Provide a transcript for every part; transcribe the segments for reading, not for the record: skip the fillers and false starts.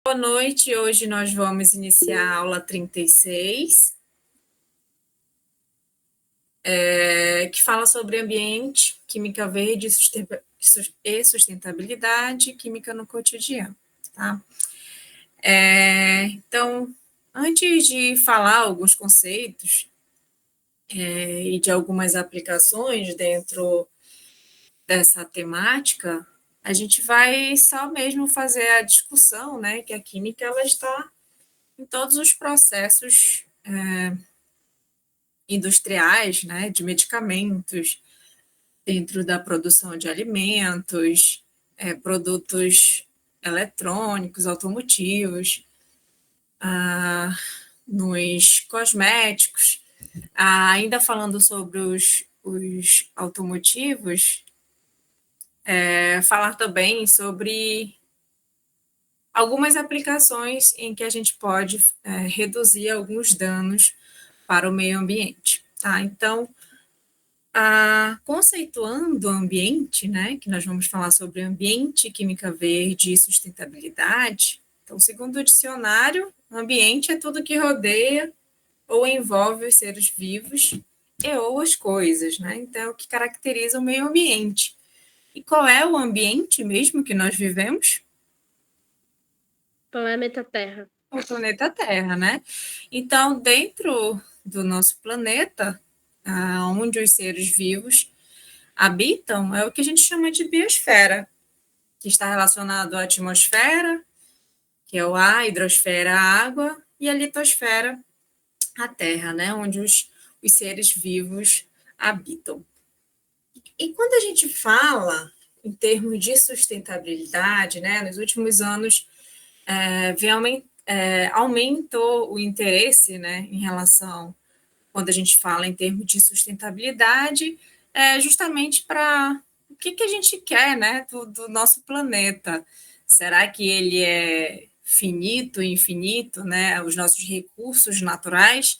Boa noite, hoje nós vamos iniciar a aula 36, que fala sobre ambiente, química verde e sustentabilidade, química no cotidiano, tá? Então, antes de falar alguns conceitos e de algumas aplicações dentro dessa temática, a gente vai só mesmo fazer a discussão, né, que a química ela está em todos os processos industriais, né, de medicamentos, dentro da produção de alimentos, produtos eletrônicos, automotivos, nos cosméticos. Ainda falando sobre os automotivos, falar também sobre algumas aplicações em que a gente pode reduzir alguns danos para o meio ambiente. Tá? Então, conceituando o ambiente, né, que nós vamos falar sobre ambiente, química verde e sustentabilidade. Então, segundo o dicionário, ambiente é tudo que rodeia ou envolve os seres vivos e ou as coisas, né? Então, é o que caracteriza o meio ambiente. E qual é o ambiente mesmo que nós vivemos? Planeta Terra. O planeta Terra, né? Então, dentro do nosso planeta, onde os seres vivos habitam, é o que a gente chama de biosfera, que está relacionado à atmosfera, que é o ar, a hidrosfera, a água, e a litosfera, a terra, né? Onde os seres vivos habitam. E quando a gente fala em termos de sustentabilidade, né, nos últimos anos aumentou o interesse, né, em relação, quando a gente fala em termos de sustentabilidade, justamente para o que a gente quer, né, do nosso planeta. Será que ele é finito, infinito, né, os nossos recursos naturais?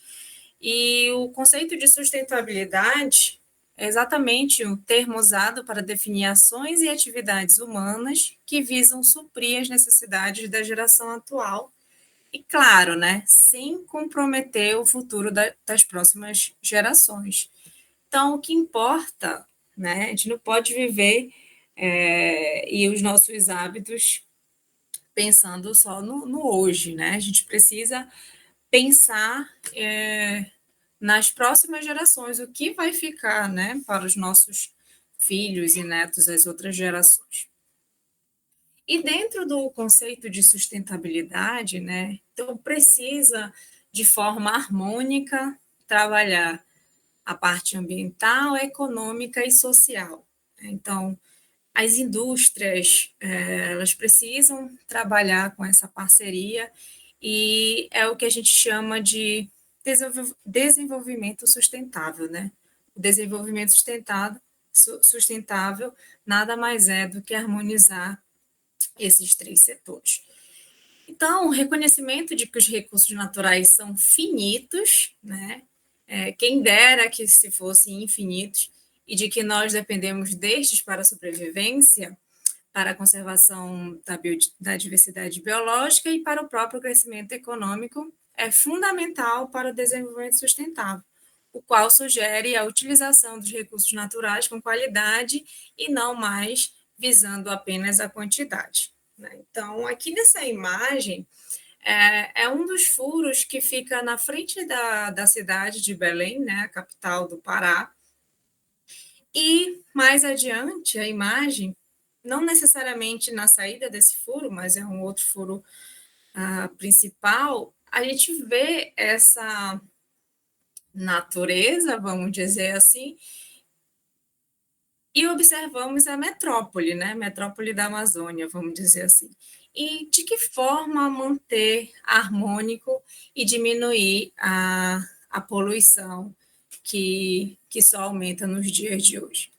E o conceito de sustentabilidade é exatamente o termo usado para definir ações e atividades humanas que visam suprir as necessidades da geração atual e, claro, né, sem comprometer o futuro das próximas gerações. Então, o que importa, né, a gente não pode viver e os nossos hábitos pensando só no hoje, né? A gente precisa pensar nas próximas gerações, o que vai ficar, né, para os nossos filhos e netos, as outras gerações. E dentro do conceito de sustentabilidade, né, então precisa, de forma harmônica, trabalhar a parte ambiental, econômica e social. Então, as indústrias, elas precisam trabalhar com essa parceria e é o que a gente chama de desenvolvimento sustentável, né? O desenvolvimento sustentável nada mais é do que harmonizar esses três setores. Então, o reconhecimento de que os recursos naturais são finitos, né? Quem dera que se fossem infinitos, e de que nós dependemos destes para a sobrevivência, para a conservação da diversidade biológica e para o próprio crescimento econômico, é fundamental para o desenvolvimento sustentável, o qual sugere a utilização dos recursos naturais com qualidade e não mais visando apenas a quantidade. Então, aqui nessa imagem, é um dos furos que fica na frente da cidade de Belém, né, a capital do Pará. E mais adiante, a imagem, não necessariamente na saída desse furo, mas é um outro furo principal, a gente vê essa natureza, vamos dizer assim, e observamos a metrópole, né? Metrópole da Amazônia, vamos dizer assim. E de que forma manter harmônico e diminuir a poluição que só aumenta nos dias de hoje.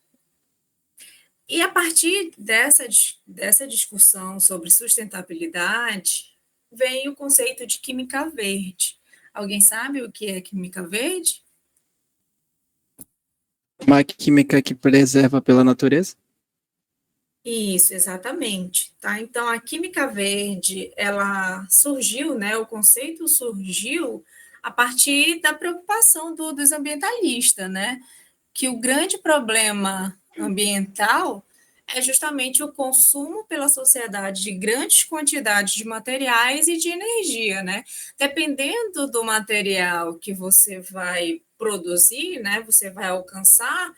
E a partir dessa discussão sobre sustentabilidade, vem o conceito de química verde. Alguém sabe o que é química verde? Uma química que preserva pela natureza? Isso, exatamente, tá? Então, a química verde, ela surgiu, né? O conceito surgiu a partir da preocupação dos ambientalistas, né? Que o grande problema ambiental é justamente o consumo pela sociedade de grandes quantidades de materiais e de energia, né? Dependendo do material que você vai produzir, né? Você vai alcançar,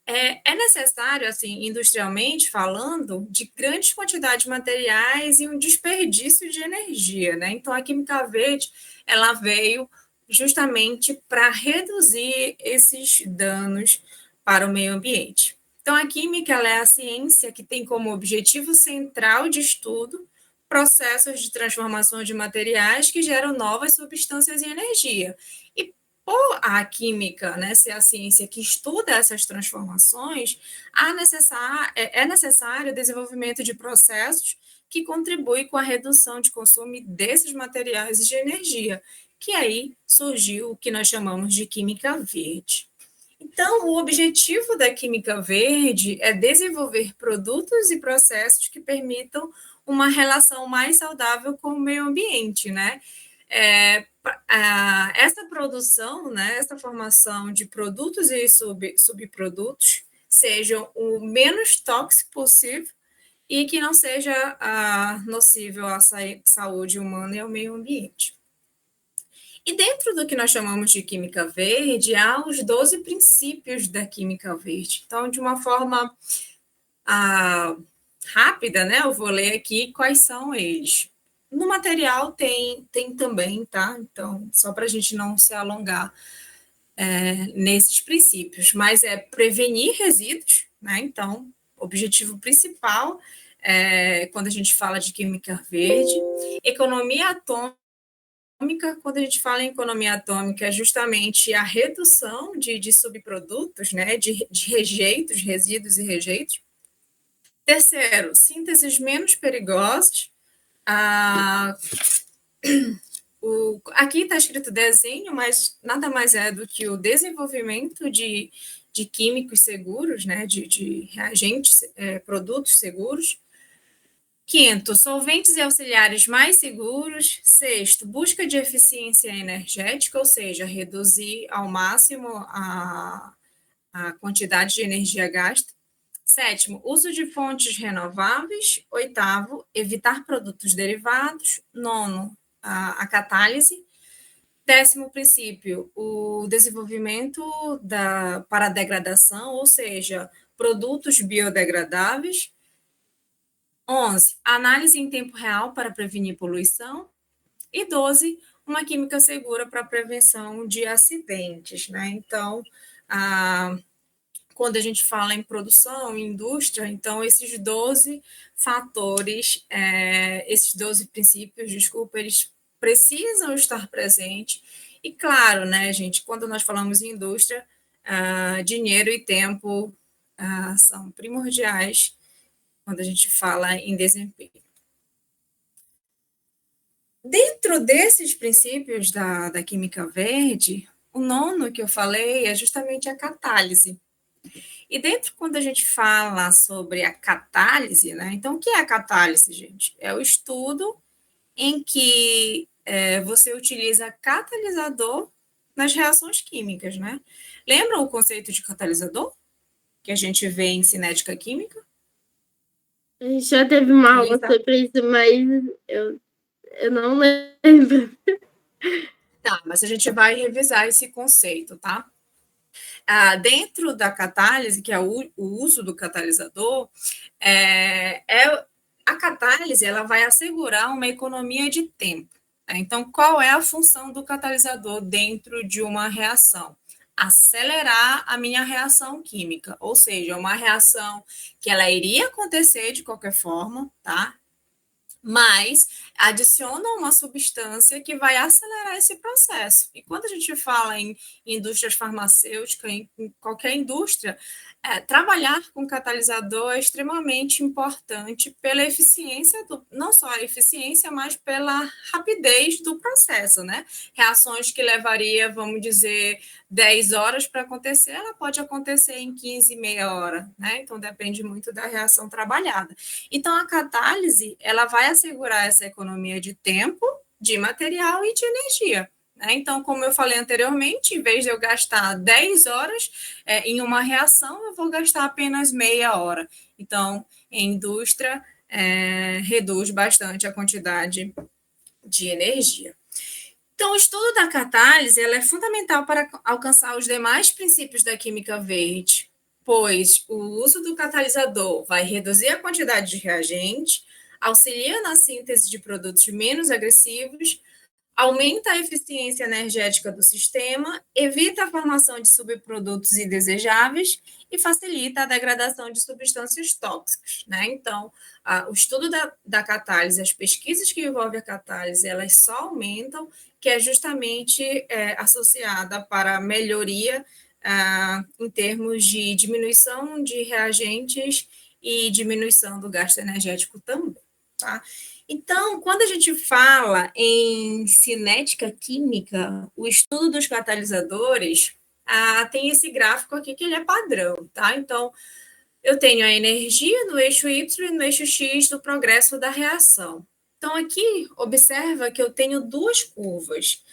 é necessário, assim, industrialmente falando, de grandes quantidades de materiais e um desperdício de energia, né? Então, a química verde, ela veio justamente para reduzir esses danos para o meio ambiente. Então, a química, ela é a ciência que tem como objetivo central de estudo processos de transformação de materiais que geram novas substâncias e energia. E por a química, né, ser a ciência que estuda essas transformações, é necessário o desenvolvimento de processos que contribuem com a redução de consumo desses materiais e de energia, que aí surgiu o que nós chamamos de química verde. Então, o objetivo da química verde é desenvolver produtos e processos que permitam uma relação mais saudável com o meio ambiente, né? Essa produção, né, essa formação de produtos e subprodutos sejam o menos tóxico possível e que não seja nocível à saúde humana e ao meio ambiente. E dentro do que nós chamamos de química verde, há os 12 princípios da química verde. Então, de uma forma rápida, né, eu vou ler aqui quais são eles. No material tem também, tá? Então, só para a gente não se alongar nesses princípios, mas é prevenir resíduos, né? Então, objetivo principal quando a gente fala de química verde, economia atômica. Quando a gente fala em economia atômica, é justamente a redução de subprodutos, né, de rejeitos, resíduos e rejeitos. Terceiro, sínteses menos perigosas. Aqui está escrito desenho, mas nada mais é do que o desenvolvimento de químicos seguros, né, de reagentes, produtos seguros. Quinto, solventes e auxiliares mais seguros. Sexto, busca de eficiência energética, ou seja, reduzir ao máximo a quantidade de energia gasta. Sétimo, uso de fontes renováveis. Oitavo, evitar produtos derivados. Nono, a catálise. Décimo princípio, o desenvolvimento para a degradação, ou seja, produtos biodegradáveis. 11, análise em tempo real para prevenir poluição. E 12, uma química segura para prevenção de acidentes, né? Então, quando a gente fala em produção, em indústria, então esses 12 fatores, esses 12 princípios, desculpa, eles precisam estar presentes. E claro, né, gente, quando nós falamos em indústria, dinheiro e tempo são primordiais quando a gente fala em desempenho. Dentro desses princípios da química verde, o nono que eu falei é justamente a catálise. E dentro, quando a gente fala sobre a catálise, né? Então, o que é a catálise, gente? É o estudo em que você utiliza catalisador nas reações químicas, né? Lembra o conceito de catalisador que a gente vê em cinética química? Já teve uma aula sobre isso, mas eu não lembro. Tá, mas a gente vai revisar esse conceito, tá? Dentro da catálise, que é o uso do catalisador, a catálise ela vai assegurar uma economia de tempo. Tá? Então, qual é a função do catalisador dentro de uma reação? Acelerar a minha reação química, ou seja, uma reação que ela iria acontecer de qualquer forma, tá? mas adicionam uma substância que vai acelerar esse processo. E quando a gente fala em indústrias farmacêuticas, em qualquer indústria, trabalhar com catalisador é extremamente importante pela eficiência, não só a eficiência, mas pela rapidez do processo, né? Reações que levaria, vamos dizer, 10 horas para acontecer, ela pode acontecer em 15, meia hora, né? Então depende muito da reação trabalhada. Então a catálise, ela vai assegurar essa economia de tempo, de material e de energia. Né? Então, como eu falei anteriormente, em vez de eu gastar 10 horas em uma reação, eu vou gastar apenas meia hora. Então, em indústria, reduz bastante a quantidade de energia. Então, o estudo da catálise ela é fundamental para alcançar os demais princípios da química verde, pois o uso do catalisador vai reduzir a quantidade de reagente, auxilia na síntese de produtos menos agressivos, aumenta a eficiência energética do sistema, evita a formação de subprodutos indesejáveis e facilita a degradação de substâncias tóxicas. Né? Então, o estudo da catálise, as pesquisas que envolvem a catálise, elas só aumentam, que é justamente associada para melhoria em termos de diminuição de reagentes e diminuição do gasto energético também. Tá? Então, quando a gente fala em cinética química, o estudo dos catalisadores, tem esse gráfico aqui que ele é padrão, tá? Então, eu tenho a energia no eixo Y e no eixo X do progresso da reação. Então, aqui, observa que eu tenho duas curvas.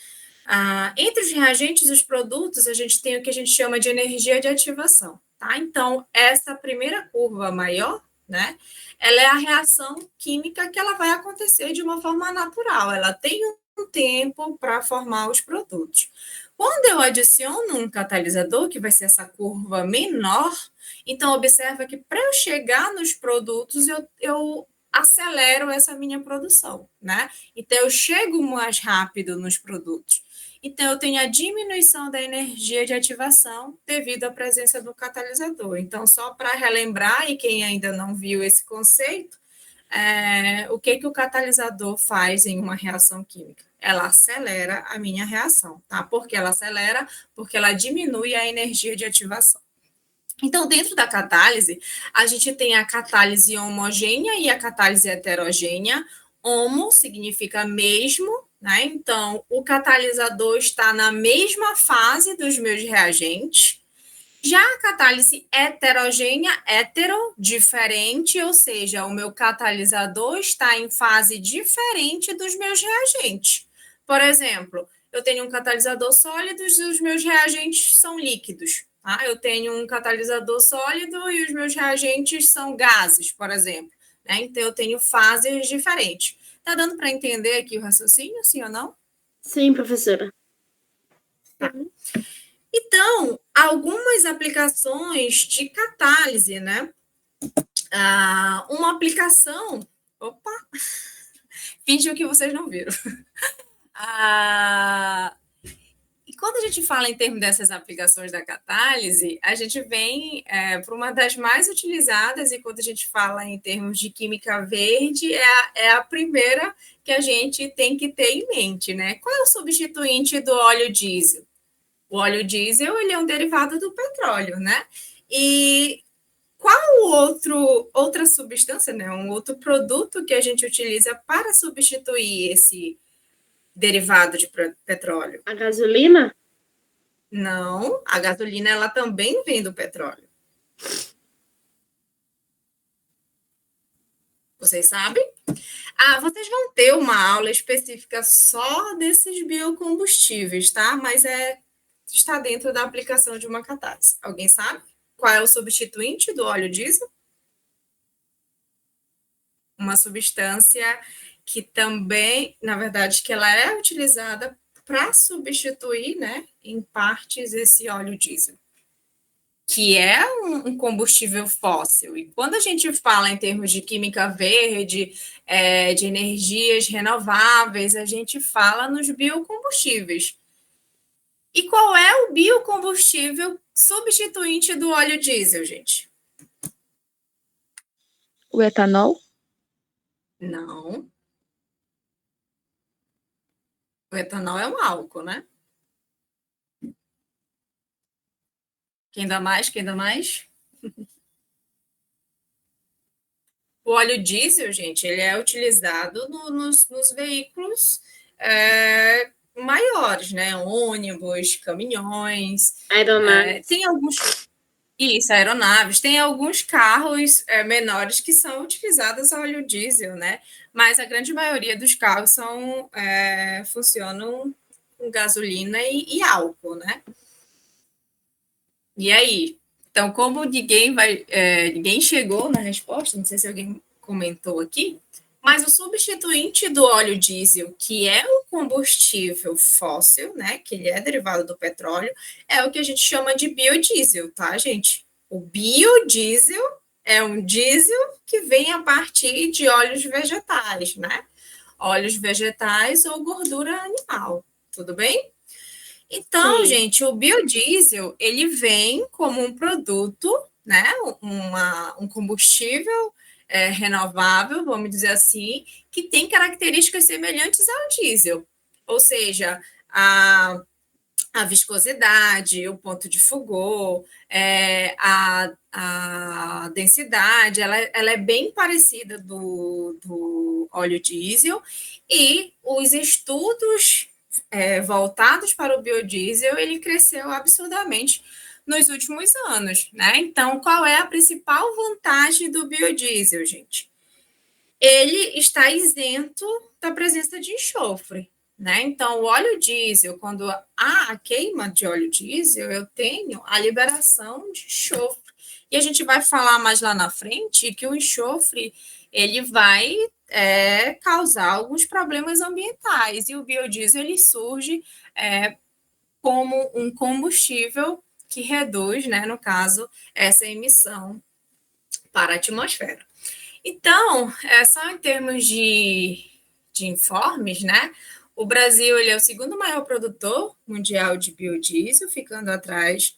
Entre os reagentes e os produtos, a gente tem o que a gente chama de energia de ativação, tá? Então, essa primeira curva maior, né? Ela é a reação química que ela vai acontecer de uma forma natural. Ela tem um tempo para formar os produtos. Quando eu adiciono um catalisador, que vai ser essa curva menor, então observa que para eu chegar nos produtos, eu acelero essa minha produção, né? Então eu chego mais rápido nos produtos. Então, eu tenho a diminuição da energia de ativação devido à presença do catalisador. Então, só para relembrar, e quem ainda não viu esse conceito, o que o catalisador faz em uma reação química? Ela acelera a minha reação, tá? Por que ela acelera? Porque ela diminui a energia de ativação. Então, dentro da catálise, a gente tem a catálise homogênea e a catálise heterogênea. Homo significa mesmo, né? Então, o catalisador está na mesma fase dos meus reagentes. Já a catálise heterogênea, diferente, ou seja, o meu catalisador está em fase diferente dos meus reagentes. Por exemplo, eu tenho um catalisador sólido e os meus reagentes são líquidos. Tá? Eu tenho um catalisador sólido e os meus reagentes são gases, por exemplo. Né? Então, eu tenho fases diferentes. Está dando para entender aqui o raciocínio, sim ou não? Sim, professora. Tá. Então, algumas aplicações de catálise, né? Uma aplicação... Opa! Fingiu que vocês não viram. E quando a gente fala em termos dessas aplicações da catálise, a gente vem para uma das mais utilizadas, e quando a gente fala em termos de química verde, é a primeira que a gente tem que ter em mente, né? Qual é o substituinte do óleo diesel? O óleo diesel ele é um derivado do petróleo, né? E qual outra substância, né? Um outro produto que a gente utiliza para substituir esse derivado de petróleo? A gasolina? Não, a gasolina ela também vem do petróleo. Vocês sabem? Vocês vão ter uma aula específica só desses biocombustíveis, tá? Mas está dentro da aplicação de uma catálise. Alguém sabe qual é o substituinte do óleo diesel? Uma substância que também, na verdade, que ela é utilizada para substituir, né, em partes esse óleo diesel, que é um combustível fóssil. E quando a gente fala em termos de química verde, de energias renováveis, a gente fala nos biocombustíveis. E qual é o biocombustível substituinte do óleo diesel, gente? O etanol? Não. O etanol é um álcool, né? Quem dá mais? Quem dá mais? O óleo diesel, gente, ele é utilizado nos veículos maiores, né? Ônibus, caminhões. Aeronaves. Tem alguns. Isso, aeronaves. Tem alguns carros menores que são utilizados a óleo diesel, né? Mas a grande maioria dos carros funcionam com gasolina e álcool, né? E aí? Então, como ninguém chegou na resposta, não sei se alguém comentou aqui, mas o substituinte do óleo diesel, que é o combustível fóssil, né, que ele é derivado do petróleo, é o que a gente chama de biodiesel, tá, gente? O biodiesel é um diesel que vem a partir de óleos vegetais, né? Óleos vegetais ou gordura animal, tudo bem? Então, Sim. gente, o biodiesel, ele vem como um produto, né, um combustível renovável, vamos dizer assim, que tem características semelhantes ao diesel. Ou seja, a viscosidade, o ponto de Foucault, a densidade, ela é bem parecida do óleo diesel, e os estudos voltados para o biodiesel, ele cresceu absurdamente nos últimos anos, né? Então, qual é a principal vantagem do biodiesel, gente? Ele está isento da presença de enxofre, né? Então, o óleo diesel, quando há a queima de óleo diesel, eu tenho a liberação de enxofre. E a gente vai falar mais lá na frente que o enxofre ele vai causar alguns problemas ambientais. E o biodiesel ele surge como um combustível que reduz, né, no caso, essa emissão para a atmosfera. Então, só em termos de informes, né? O Brasil ele é o segundo maior produtor mundial de biodiesel, ficando atrás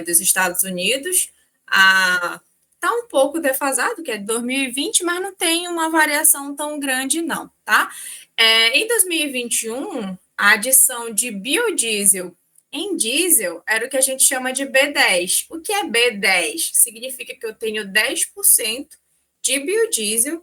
dos Estados Unidos. Está um pouco defasado, que é de 2020, mas não tem uma variação tão grande, não, tá? Em 2021, a adição de biodiesel em diesel era o que a gente chama de B10. O que é B10? Significa que eu tenho 10% de biodiesel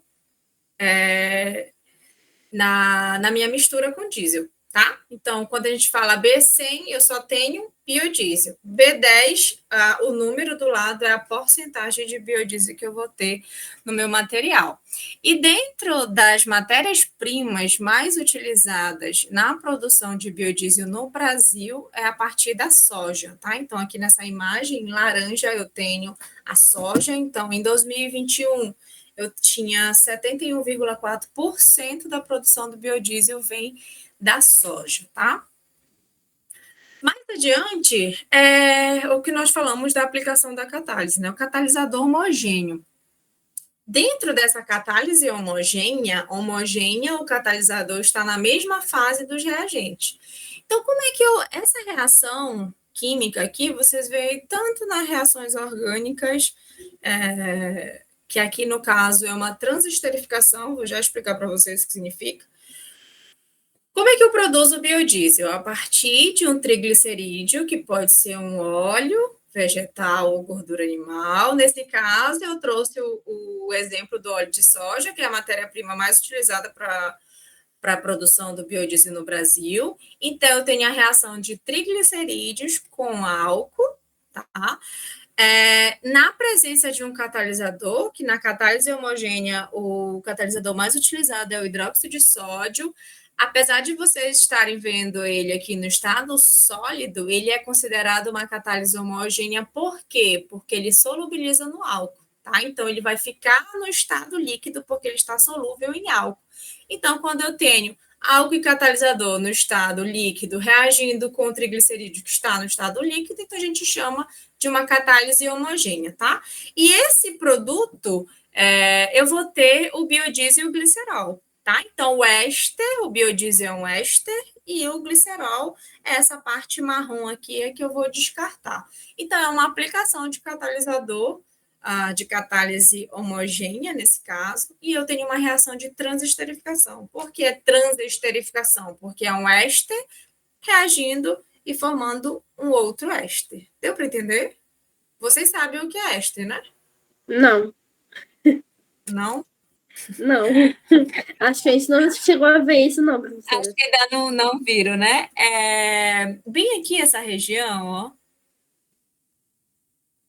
na minha mistura com diesel, tá? Então, quando a gente fala B100, eu só tenho biodiesel. B10, o número do lado é a porcentagem de biodiesel que eu vou ter no meu material. E dentro das matérias-primas mais utilizadas na produção de biodiesel no Brasil é a partir da soja, tá? Então, aqui nessa imagem, em laranja, eu tenho a soja. Então, em 2021, eu tinha 71,4% da produção do biodiesel vem da soja, tá? Mais adiante, o que nós falamos da aplicação da catálise, né? O catalisador homogêneo. Dentro dessa catálise homogênea, o catalisador está na mesma fase dos reagentes. Então, como é que essa reação química aqui, vocês veem tanto nas reações orgânicas, que aqui no caso é uma transesterificação, vou já explicar para vocês o que significa. Como é que eu produzo o biodiesel? A partir de um triglicerídeo, que pode ser um óleo vegetal ou gordura animal. Nesse caso, eu trouxe o exemplo do óleo de soja, que é a matéria-prima mais utilizada para a produção do biodiesel no Brasil. Então, eu tenho a reação de triglicerídeos com álcool, tá? Na presença de um catalisador, que na catálise homogênea, o catalisador mais utilizado é o hidróxido de sódio. Apesar de vocês estarem vendo ele aqui no estado sólido, ele é considerado uma catálise homogênea. Por quê? Porque ele solubiliza no álcool, tá? Então, ele vai ficar no estado líquido porque ele está solúvel em álcool. Então, quando eu tenho álcool e catalisador no estado líquido reagindo com o triglicerídeo que está no estado líquido, então a gente chama de uma catálise homogênea, tá? E esse produto, eu vou ter o biodiesel e o glicerol, tá? Então, o éster, o biodiesel é um éster, e o glicerol, essa parte marrom aqui é que eu vou descartar. Então, é uma aplicação de catalisador de catálise homogênea, nesse caso, e eu tenho uma reação de transesterificação. Por que transesterificação? Porque é um éster reagindo e formando um outro éster. Deu para entender? Vocês sabem o que é éster, né? Não. Não? Não. Acho que a gente não chegou a ver isso, não, professora. Acho que ainda não viram, né? Bem aqui essa região, ó.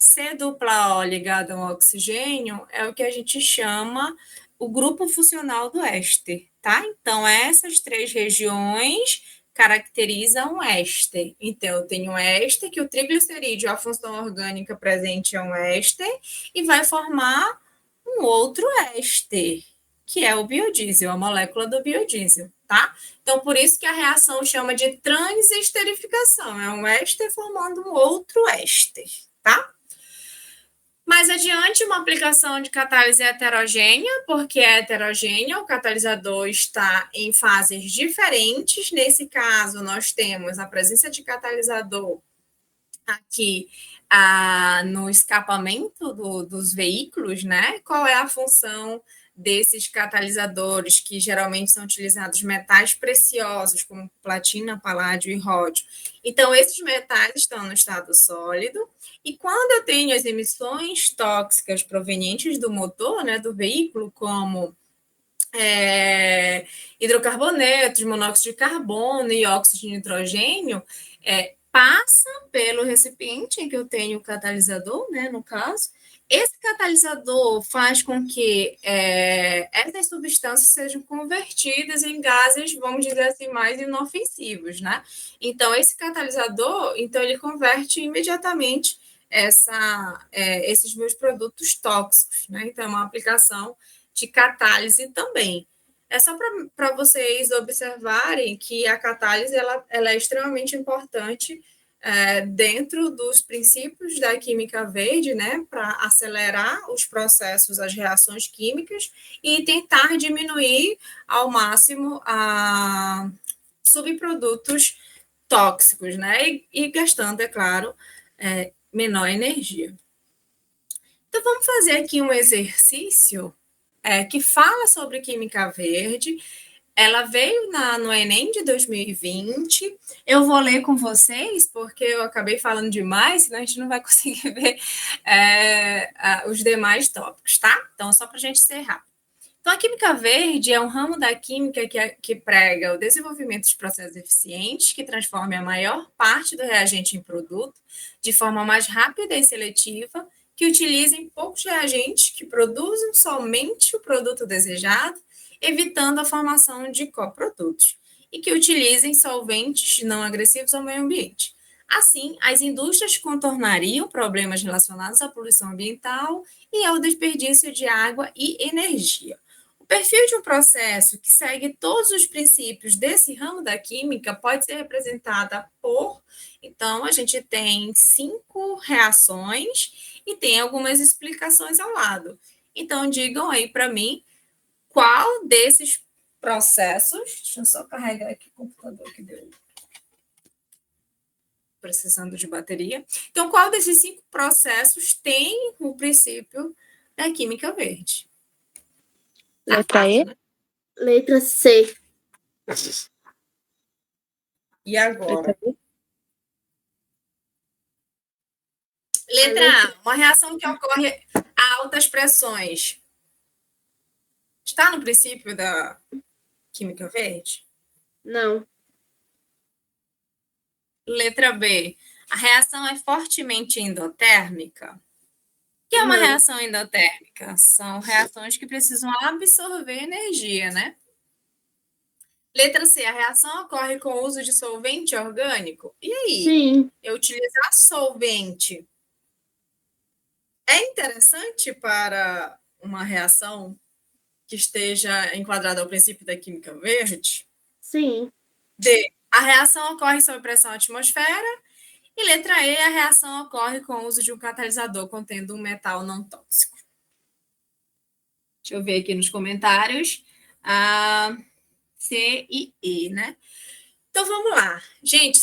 C dupla O ligado ao oxigênio é o que a gente chama o grupo funcional do éster, tá? Então, essas 3 regiões caracterizam o éster. Então, eu tenho um éster, que o triglicerídeo, a função orgânica presente é um éster, e vai formar um outro éster, que é o biodiesel, a molécula do biodiesel, tá? Então, por isso que a reação chama de transesterificação, é um éster formando um outro éster, tá? Mais adiante, uma aplicação de catálise heterogênea, porque é heterogênea, o catalisador está em fases diferentes. Nesse caso, nós temos a presença de catalisador aqui no escapamento dos veículos, né? Qual é a função desses catalisadores, que geralmente são utilizados metais preciosos, como platina, paládio e ródio. Então, esses metais estão no estado sólido, e quando eu tenho as emissões tóxicas provenientes do motor, né, do veículo, como hidrocarbonetos, monóxido de carbono e óxido de nitrogênio, passa pelo recipiente em que eu tenho o catalisador, né, no caso. Esse catalisador faz com que essas substâncias sejam convertidas em gases, vamos dizer assim, mais inofensivos, né? Então, esse catalisador, então, ele converte imediatamente esses meus produtos tóxicos, né? Então, é uma aplicação de catálise também. É só para vocês observarem que a catálise ela é extremamente importante dentro dos princípios da química verde, né, para acelerar os processos, as reações químicas e tentar diminuir ao máximo subprodutos tóxicos, né, e gastando, é claro, menor energia. Então, vamos fazer aqui um exercício que fala sobre química verde. Ela veio no Enem de 2020. Eu vou ler com vocês, porque eu acabei falando demais, senão a gente não vai conseguir ver os demais tópicos, tá? Então, só para a gente encerrar. Então, a química verde é um ramo da química que prega o desenvolvimento de processos eficientes que transformem a maior parte do reagente em produto de forma mais rápida e seletiva, que utilizem poucos reagentes, que produzam somente o produto desejado, evitando a formação de coprodutos, e que utilizem solventes não agressivos ao meio ambiente. Assim, as indústrias contornariam problemas relacionados à poluição ambiental e ao desperdício de água e energia. O perfil de um processo que segue todos os princípios desse ramo da química pode ser representada por... Então, a gente tem 5 reações e tem algumas explicações ao lado. Então, digam aí para mim qual desses processos... Deixa eu só carregar aqui o computador que deu precisando de bateria. Então, qual desses 5 processos tem o princípio da química verde? Letra E? Né? Letra C. E agora? Letra A, uma reação que ocorre a altas pressões. Está no princípio da química verde? Não. Letra B, a reação é fortemente endotérmica? O que é uma reação endotérmica? São reações que precisam absorver energia, né? Letra C, a reação ocorre com o uso de solvente orgânico? E aí? Sim. Eu utilizar solvente é interessante para uma reação que esteja enquadrada ao princípio da química verde? Sim. D, a reação ocorre sob pressão atmosfera? E letra E, a reação ocorre com o uso de um catalisador contendo um metal não tóxico. Deixa eu ver aqui nos comentários. C e E, né? Então, vamos lá. Gente,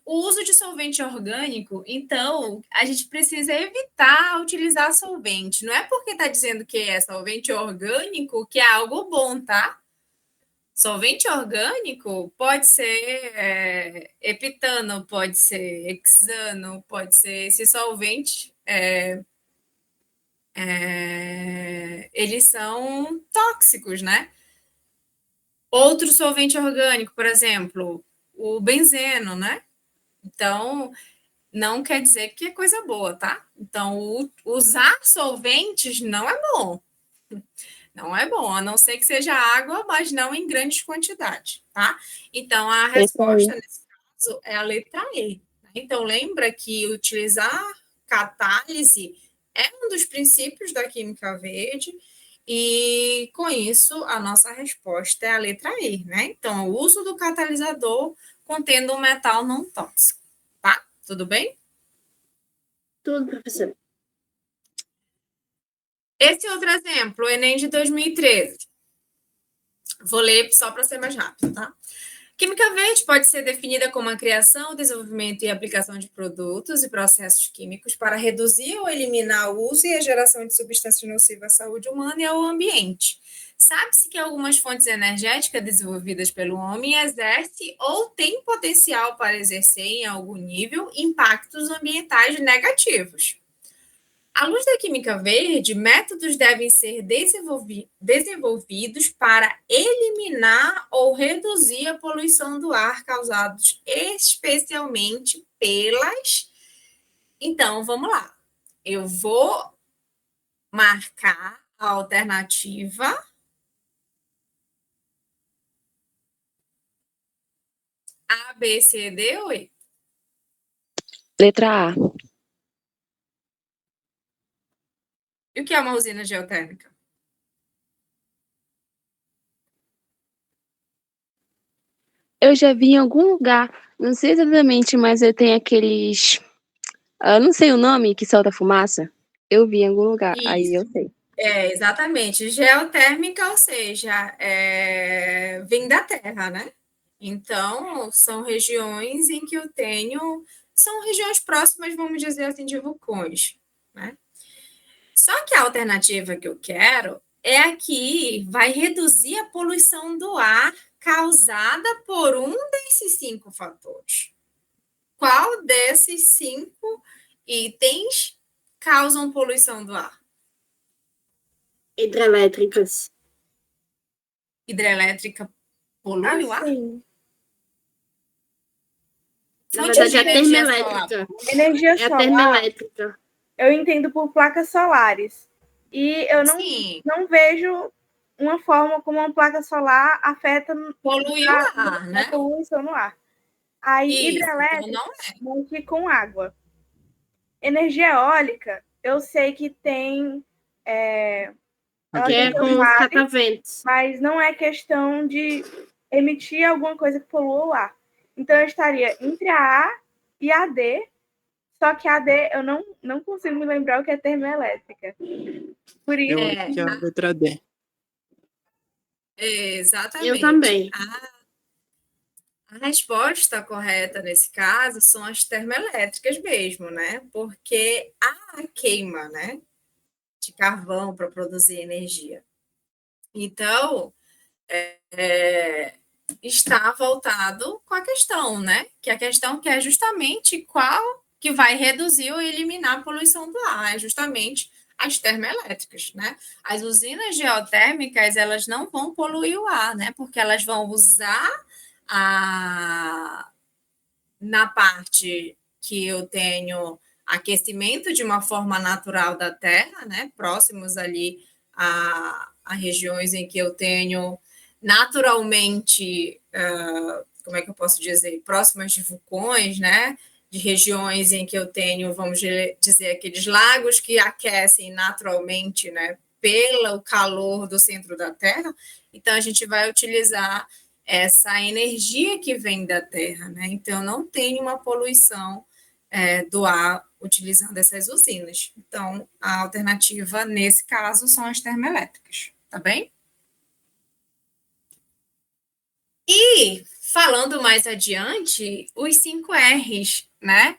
o uso de solvente orgânico, então, a gente precisa evitar utilizar solvente. Não é porque está dizendo que é solvente orgânico que é algo bom, tá? Solvente orgânico pode ser epitano, pode ser hexano, pode ser esse solvente. Eles são tóxicos, né? Outro solvente orgânico, por exemplo, o benzeno, né? Então, não quer dizer que é coisa boa, tá? Então, usar solventes não é bom. Não é bom, a não ser que seja água, mas não em grandes quantidades, tá? Então, a resposta nesse caso é a letra E. Então, lembra que utilizar catálise é um dos princípios da química verde, e com isso a nossa resposta é a letra E, né? Então, o uso do catalisador contendo um metal não tóxico, tá? Tudo bem? Tudo, professor. Esse outro exemplo, o Enem de 2013. Vou ler só para ser mais rápido, tá? Química verde pode ser definida como a criação, desenvolvimento e aplicação de produtos e processos químicos para reduzir ou eliminar o uso e a geração de substâncias nocivas à saúde humana e ao ambiente. Sabe-se que algumas fontes energéticas desenvolvidas pelo homem exercem ou têm potencial para exercer, em algum nível, impactos ambientais negativos. À luz da química verde, métodos devem ser desenvolvidos para eliminar ou reduzir a poluição do ar causados especialmente pelas. Então, vamos lá. Eu vou marcar a alternativa A, B, C, D ou E? Letra A. E o que é uma usina geotérmica? Eu já vi em algum lugar, não sei exatamente, mas eu tenho aqueles. Eu não sei o nome que solta fumaça. Eu vi em algum lugar, aí eu Isso. sei. Exatamente. Geotérmica, ou seja, vem da terra, né? Então, são regiões em que eu tenho. São regiões próximas, vamos dizer assim, de vulcões, né? Só que a alternativa que eu quero é a que vai reduzir a poluição do ar causada por um desses 5 fatores. Qual desses 5 itens causam poluição do ar? Hidrelétricas. Hidrelétrica polui o ar? Assim, Na Fontes verdade, de é a energia solar. termoelétrica. energia É a solar, termoelétrica. eu entendo por placas solares. E eu Sim, não vejo uma forma como uma placa solar afeta polui o ar, a né? poluição no ar. Aí, Isso, então hidrelétrica, não é. mexe com água. Energia eólica, eu sei que tem. Ela Que tem é com seus os mares, cataventos. mas não é questão de emitir alguma coisa que polua o ar. Então, eu estaria entre a A e a D, só que a D eu não consigo me lembrar o que é termoelétrica. Por isso, Eu acho que é a letra D. Exatamente. Eu também. A resposta correta nesse caso são as termoelétricas mesmo, né? Porque há queima, né? De carvão para produzir energia. Então, está voltado com a questão, né? Que a questão que é justamente qual que vai reduzir ou eliminar a poluição do ar, é justamente as termoelétricas, né? As usinas geotérmicas, elas não vão poluir o ar, né? Porque elas vão usar na parte que eu tenho aquecimento de uma forma natural da Terra, né? Próximos ali a regiões em que eu tenho naturalmente, como é que eu posso dizer, próximas de vulcões, né? De regiões em que eu tenho, vamos dizer, aqueles lagos que aquecem naturalmente, né? Pelo calor do centro da Terra. Então, a gente vai utilizar essa energia que vem da Terra, né? Então, não tem uma poluição do ar utilizando essas usinas. Então, a alternativa, nesse caso, são as termoelétricas, tá bem? E, Falando mais adiante, os 5 R's, né?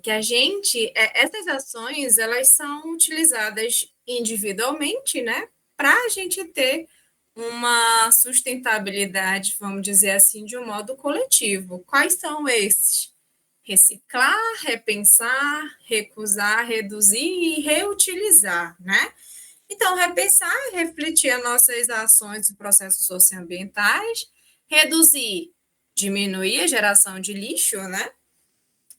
Que a gente, essas ações, elas são utilizadas individualmente, né? Para a gente ter uma sustentabilidade, vamos dizer assim, de um modo coletivo. Quais são esses? Reciclar, repensar, recusar, reduzir e reutilizar, né? Então, repensar e refletir as nossas ações e processos socioambientais, reduzir, diminuir a geração de lixo, né?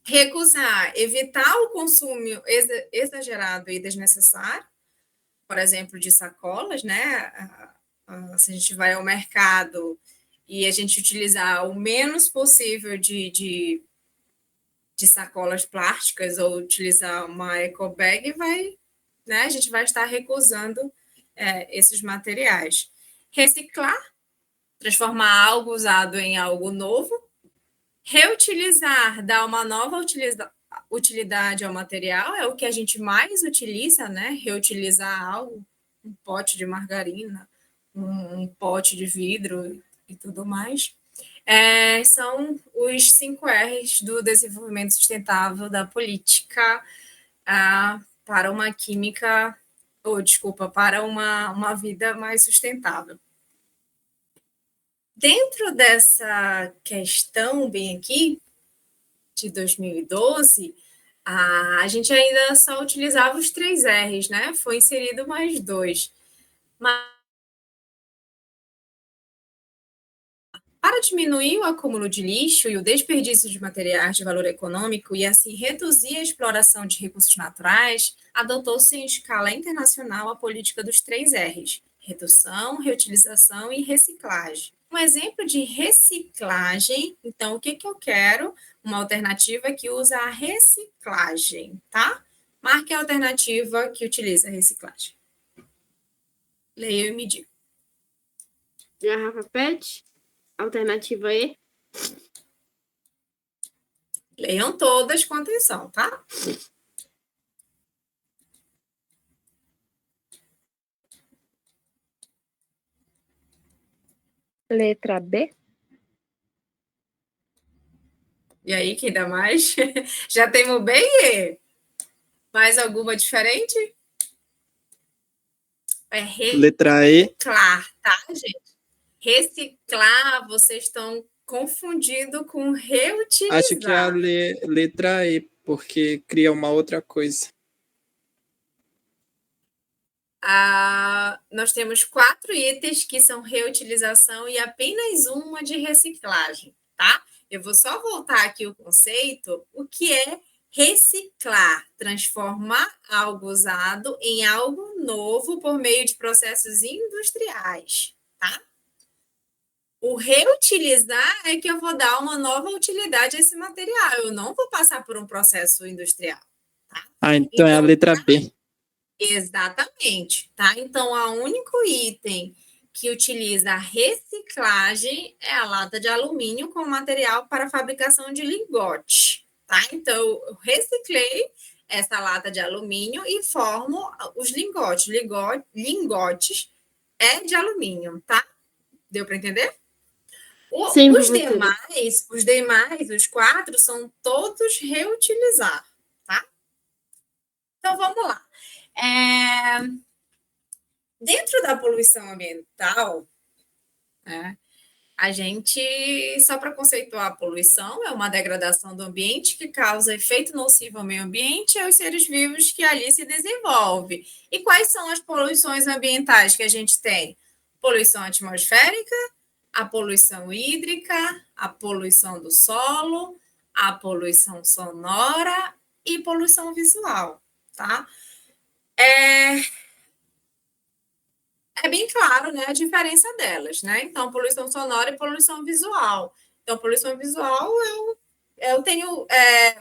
Recusar, evitar o consumo exagerado e desnecessário, por exemplo, de sacolas, né? Se a gente vai ao mercado e a gente utilizar o menos possível de sacolas plásticas ou utilizar uma eco bag, né, a gente vai estar recusando esses materiais. Reciclar, transformar algo usado em algo novo. Reutilizar, dar uma nova utilidade ao material, é o que a gente mais utiliza, né? Reutilizar algo, um pote de margarina, um pote de vidro e tudo mais. São os 5 R's do desenvolvimento sustentável da política para uma química, para uma vida mais sustentável. Dentro dessa questão, bem aqui, de 2012, a gente ainda só utilizava os 3 R's, né? Foi inserido mais 2. Mas para diminuir o acúmulo de lixo e o desperdício de materiais de valor econômico e assim reduzir a exploração de recursos naturais, adotou-se em escala internacional a política dos 3 R's: redução, reutilização e reciclagem. Um exemplo de reciclagem, então, o que eu quero? Uma alternativa que usa a reciclagem, tá? Marque a alternativa que utiliza a reciclagem. Leia e me diga. Garrafa PET. Alternativa E. Leiam todas com atenção, tá? Letra B. E aí, quem dá mais? Já temos bem E. Mais alguma diferente? Letra E. Reciclar, tá, gente? Reciclar, vocês estão confundindo com reutilizar. Acho que é a letra E, porque cria uma outra coisa. Nós temos 4 itens que são reutilização e apenas uma de reciclagem, tá? Eu vou só voltar aqui o conceito. O que é reciclar? Transformar algo usado em algo novo por meio de processos industriais, tá? O reutilizar é que eu vou dar uma nova utilidade a esse material. Eu não vou passar por um processo industrial, tá? Então é a letra B. Exatamente, tá? Então, o único item que utiliza a reciclagem é a lata de alumínio como material para fabricação de lingote, tá? Então, eu reciclei essa lata de alumínio e formo os lingotes. Lingotes é de alumínio, tá? Deu para entender? Sim, os demais, os 4, são todos reutilizar, tá? Então, vamos lá. Dentro da poluição ambiental, né, a gente, só para conceituar a poluição, é uma degradação do ambiente que causa efeito nocivo ao meio ambiente e aos seres vivos que ali se desenvolvem. E quais são as poluições ambientais que a gente tem? Poluição atmosférica, a poluição hídrica, a poluição do solo, a poluição sonora e poluição visual, tá? É bem claro, né, a diferença delas, né? Então, poluição sonora e poluição visual. Então, poluição visual, eu tenho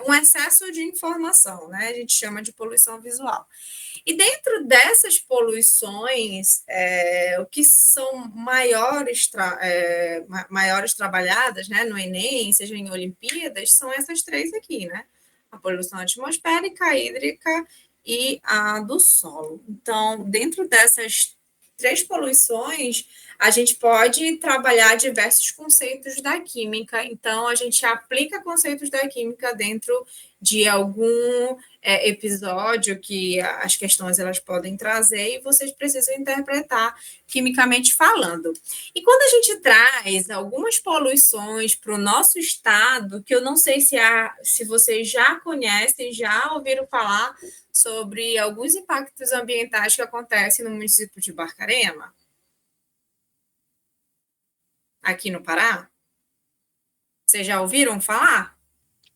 um excesso de informação, né? A gente chama de poluição visual. E dentro dessas poluições, o que são maiores trabalhadas, né, no Enem, seja em Olimpíadas, são essas 3 aqui, né? A poluição atmosférica, a hídrica e a do solo. Então, dentro dessas 3 poluições, a gente pode trabalhar diversos conceitos da química. Então, a gente aplica conceitos da química dentro de algum episódio que as questões elas podem trazer e vocês precisam interpretar quimicamente falando. E quando a gente traz algumas poluições para o nosso estado, que eu não sei se vocês já conhecem, já ouviram falar sobre alguns impactos ambientais que acontecem no município de Barcarena, aqui no Pará? Vocês já ouviram falar?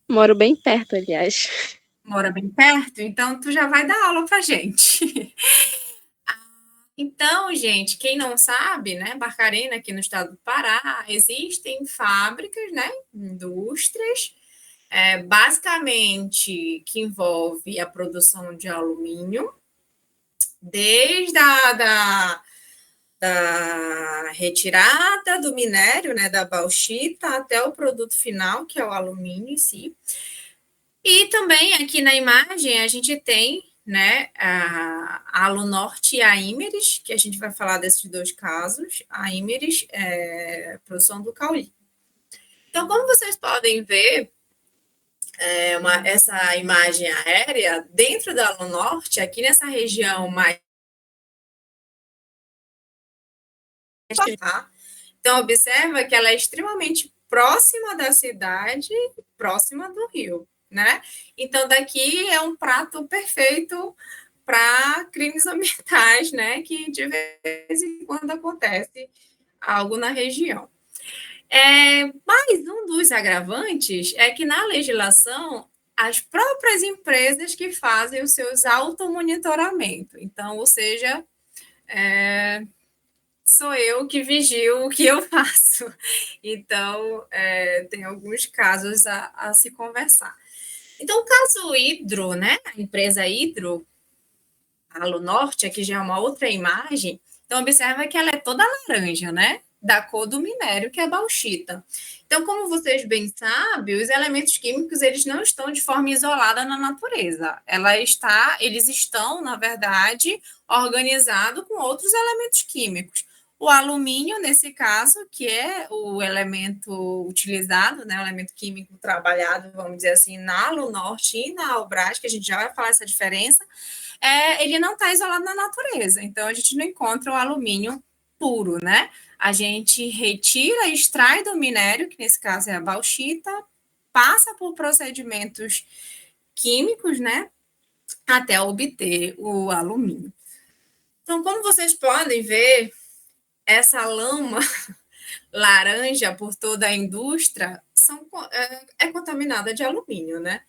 Moro bem perto, aliás. Mora bem perto? Então, tu já vai dar aula para gente. Então, gente, quem não sabe, né, Barcarena, aqui no estado do Pará, existem fábricas, né, indústrias, basicamente que envolve a produção de alumínio, desde da retirada do minério, né, da bauxita, até o produto final, que é o alumínio em si. E também aqui na imagem a gente tem, né, a Alunorte e a Imerys, que a gente vai falar desses dois casos. A Imerys é produção do cauli. Então, como vocês podem ver, essa imagem aérea, dentro da Alunorte, aqui nessa região mais... Tá? Então, observa que ela é extremamente próxima da cidade, próxima do rio, né? Então, daqui é um prato perfeito para crimes ambientais, né? Que de vez em quando acontece algo na região. Mas um dos agravantes é que na legislação as próprias empresas que fazem os seus automonitoramentos. Então, ou seja, sou eu que vigio o que eu faço. Então, tem alguns casos a se conversar. Então, o caso Hidro, né? A empresa Hidro, a Alunorte, aqui já é uma outra imagem. Então, observa que ela é toda laranja, né? Da cor do minério, que é a bauxita. Então, como vocês bem sabem, os elementos químicos eles não estão de forma isolada na natureza. Eles estão, na verdade, organizados com outros elementos químicos. O alumínio, nesse caso, que é o elemento utilizado, né, o elemento químico trabalhado, vamos dizer assim, na Alunorte e na Albras, que a gente já vai falar essa diferença, ele não está isolado na natureza. Então, a gente não encontra o alumínio puro, né? A gente retira, extrai do minério, que nesse caso é a bauxita, passa por procedimentos químicos, né, até obter o alumínio. Então, como vocês podem ver, essa lama laranja por toda a indústria é contaminada de alumínio, né?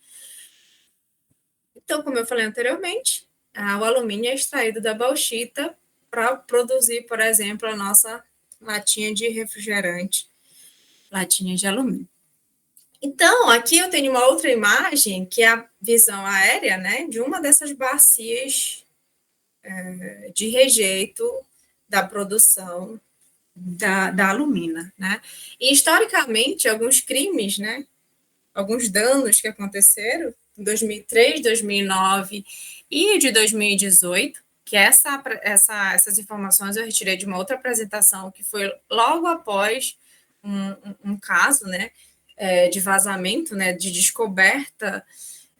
Então, como eu falei anteriormente, o alumínio é extraído da bauxita para produzir, por exemplo, a nossa latinha de refrigerante, latinha de alumínio. Então, aqui eu tenho uma outra imagem, que é a visão aérea, né, de uma dessas bacias de rejeito da produção da alumina, né? E, historicamente, alguns crimes, né, alguns danos que aconteceram em 2003, 2009 e de 2018, que essas informações eu retirei de uma outra apresentação, que foi logo após um caso, né, de vazamento, né, de descoberta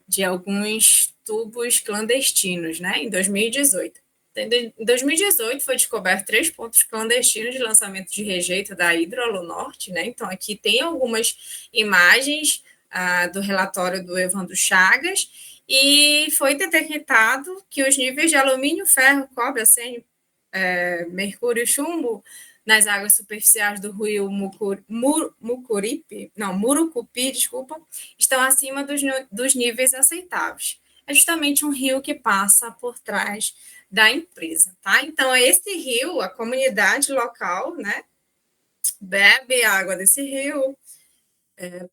de alguns tubos clandestinos, né, em 2018. Em 2018 foi descoberto 3 pontos clandestinos de lançamento de rejeito da Hidro Alunorte, né? Então aqui tem algumas imagens do relatório do Evandro Chagas e foi detectado que os níveis de alumínio, ferro, cobre, arsênio, mercúrio e chumbo nas águas superficiais do rio Murucupi, estão acima dos níveis aceitáveis. É justamente um rio que passa por trás da empresa, tá? Então, esse rio, a comunidade local, né, bebe água desse rio,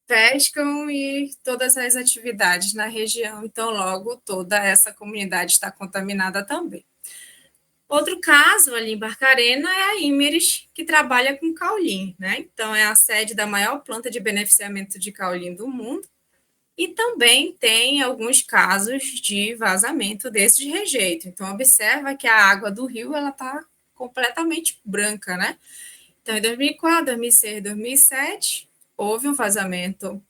pescam e todas as atividades na região, então, logo, toda essa comunidade está contaminada também. Outro caso ali em Barcarena é a Imerys, que trabalha com caulim, né? Então, é a sede da maior planta de beneficiamento de caulim do mundo, e também tem alguns casos de vazamento desse de rejeito. Então, observa que a água do rio está completamente branca, né? Então, em 2004, 2006, 2007, houve um vazamento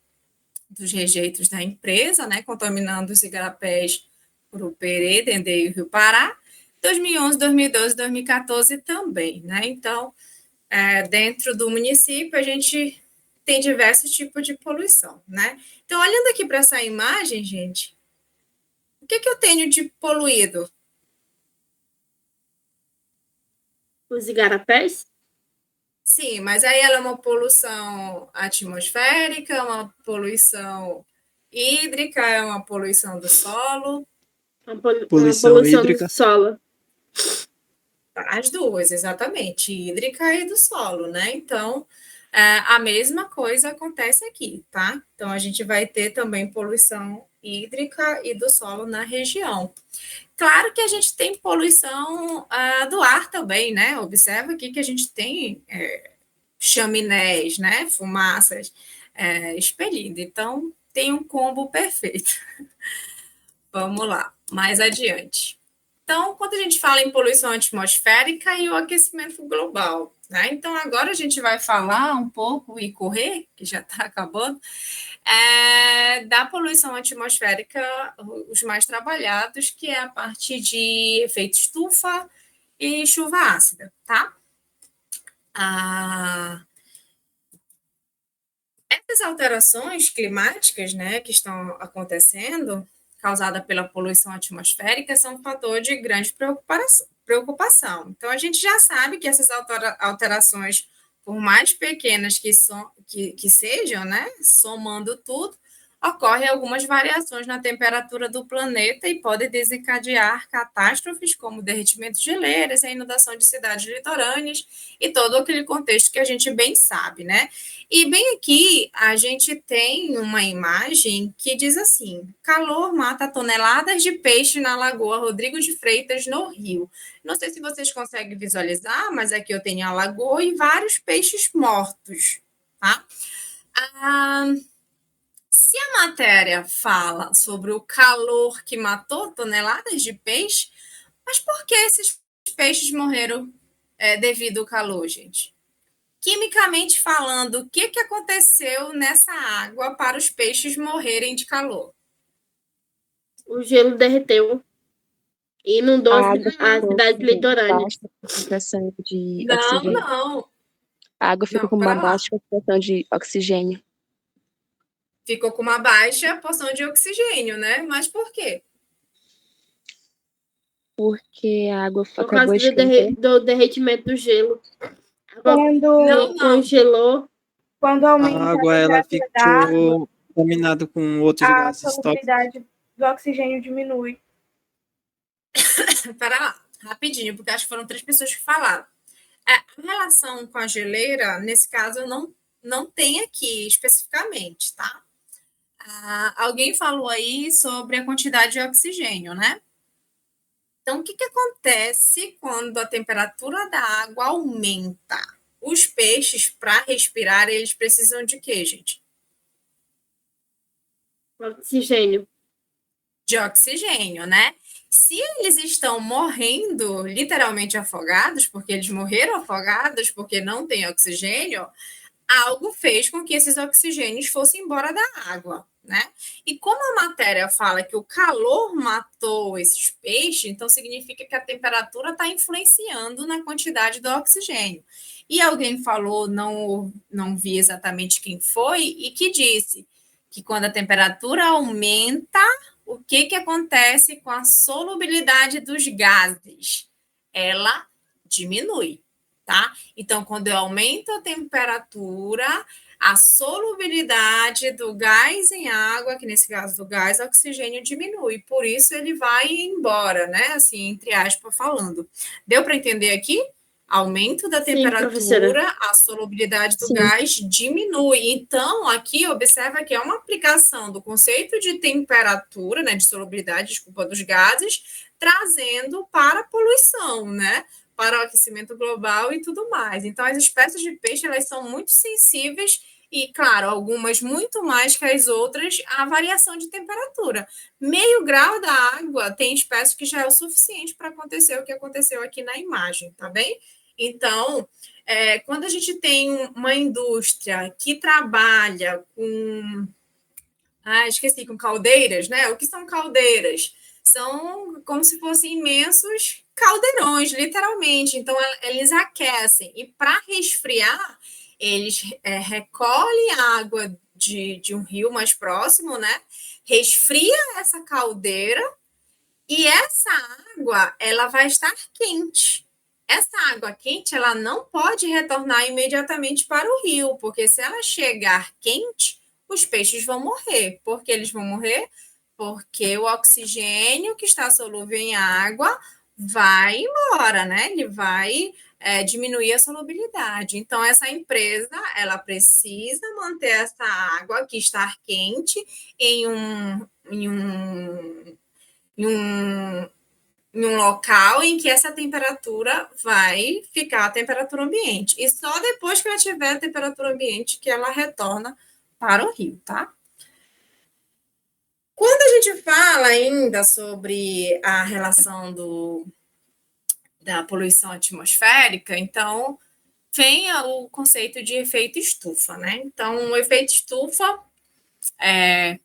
dos rejeitos da empresa, né, contaminando os igarapés Uruperê, Dendê e Rio Pará. 2011, 2012, 2014 também, né? Então, dentro do município, a gente tem diversos tipos de poluição, né? Então, olhando aqui para essa imagem, gente, o que eu tenho de poluído? Os igarapés? Sim, mas aí ela é uma poluição atmosférica, uma poluição hídrica, é uma poluição do solo. Uma Poluição poluição hídrica. do solo. As duas, exatamente, hídrica e do solo, né? Então, a mesma coisa acontece aqui, tá? Então, a gente vai ter também poluição hídrica e do solo na região. Claro que a gente tem poluição do ar também, né? Observa aqui que a gente tem chaminés, né? Fumaças expelindo. Então, tem um combo perfeito. Vamos lá, mais adiante. Então, quando a gente fala em poluição atmosférica e o aquecimento global, né? Então, agora a gente vai falar um pouco e correr, que já está acabando, da poluição atmosférica, os mais trabalhados, que é a parte de efeito estufa e chuva ácida, tá? Essas alterações climáticas, né, que estão acontecendo, causada pela poluição atmosférica, são um fator de grande preocupação. Então, a gente já sabe que essas alterações, por mais pequenas que sejam, né, somando tudo, ocorrem algumas variações na temperatura do planeta e podem desencadear catástrofes como derretimento de geleiras, a inundação de cidades litorâneas e todo aquele contexto que a gente bem sabe, né? E bem aqui a gente tem uma imagem que diz assim: calor mata toneladas de peixe na Lagoa Rodrigo de Freitas, no Rio. Não sei se vocês conseguem visualizar, mas aqui eu tenho a lagoa e vários peixes mortos, tá? Se a matéria fala sobre o calor que matou toneladas de peixe, mas por que esses peixes morreram devido ao calor, gente? Quimicamente falando, o que aconteceu nessa água para os peixes morrerem de calor? O gelo derreteu e inundou A as água cidades litorâneas. baixa concentração de Não, oxigênio. não. A água fica Não, com uma para lá. baixa concentração de oxigênio. Ficou com uma baixa porção de oxigênio, né? Mas por quê? Porque a água Por acabou causa de esquentar. do derretimento do gelo. A água Quando, congelou. quando A aumenta a água ela temperatura da água, ficou contaminada com outros a gases tóxicos. solubilidade do oxigênio diminui. Para lá, rapidinho, porque acho que foram 3 pessoas que falaram. A relação com a geleira, nesse caso, eu não tem aqui especificamente, tá? Alguém falou aí sobre a quantidade de oxigênio, né? Então, o que acontece quando a temperatura da água aumenta? Os peixes, para respirar, eles precisam de quê, gente? Oxigênio. De oxigênio, né? Se eles estão morrendo, literalmente afogados, porque eles morreram afogados porque não tem oxigênio, algo fez com que esses oxigênios fossem embora da água, né? E como a matéria fala que o calor matou esses peixes, então significa que a temperatura está influenciando na quantidade do oxigênio. E alguém falou, não vi exatamente quem foi, e que disse que quando a temperatura aumenta, o que acontece com a solubilidade dos gases? Ela diminui. Tá? Então, quando eu aumento a temperatura, a solubilidade do gás em água, que nesse caso do gás, oxigênio diminui. Por isso ele vai embora, né? Assim, entre aspas, falando. Deu para entender aqui? Aumento da temperatura, a solubilidade do gás diminui. Então, aqui, observa que é uma aplicação do conceito de temperatura, né, de solubilidade, desculpa, dos gases, trazendo para a poluição, né? Para o aquecimento global e tudo mais. Então, as espécies de peixe, elas são muito sensíveis e, claro, algumas muito mais que as outras, à variação de temperatura. Meio grau da água tem espécies que já é o suficiente para acontecer o que aconteceu aqui na imagem, tá bem? Então, quando a gente tem uma indústria que trabalha com... esqueci, com caldeiras, né? O que são caldeiras? São como se fossem imensos caldeirões, literalmente. Então, eles aquecem. E para resfriar, eles recolhem água de um rio mais próximo, né? Resfria essa caldeira e essa água, ela vai estar quente. Essa água quente, ela não pode retornar imediatamente para o rio, porque se ela chegar quente, os peixes vão morrer. Por que eles vão morrer? Porque o oxigênio que está solúvel em água vai embora, né? Ele vai diminuir a solubilidade. Então, essa empresa, ela precisa manter essa água que está quente em um local em que essa temperatura vai ficar a temperatura ambiente. E só depois que ela tiver a temperatura ambiente que ela retorna para o rio, tá? Quando a gente fala ainda sobre a relação da poluição atmosférica, então vem o conceito de efeito estufa, né? Então, o efeito estufa,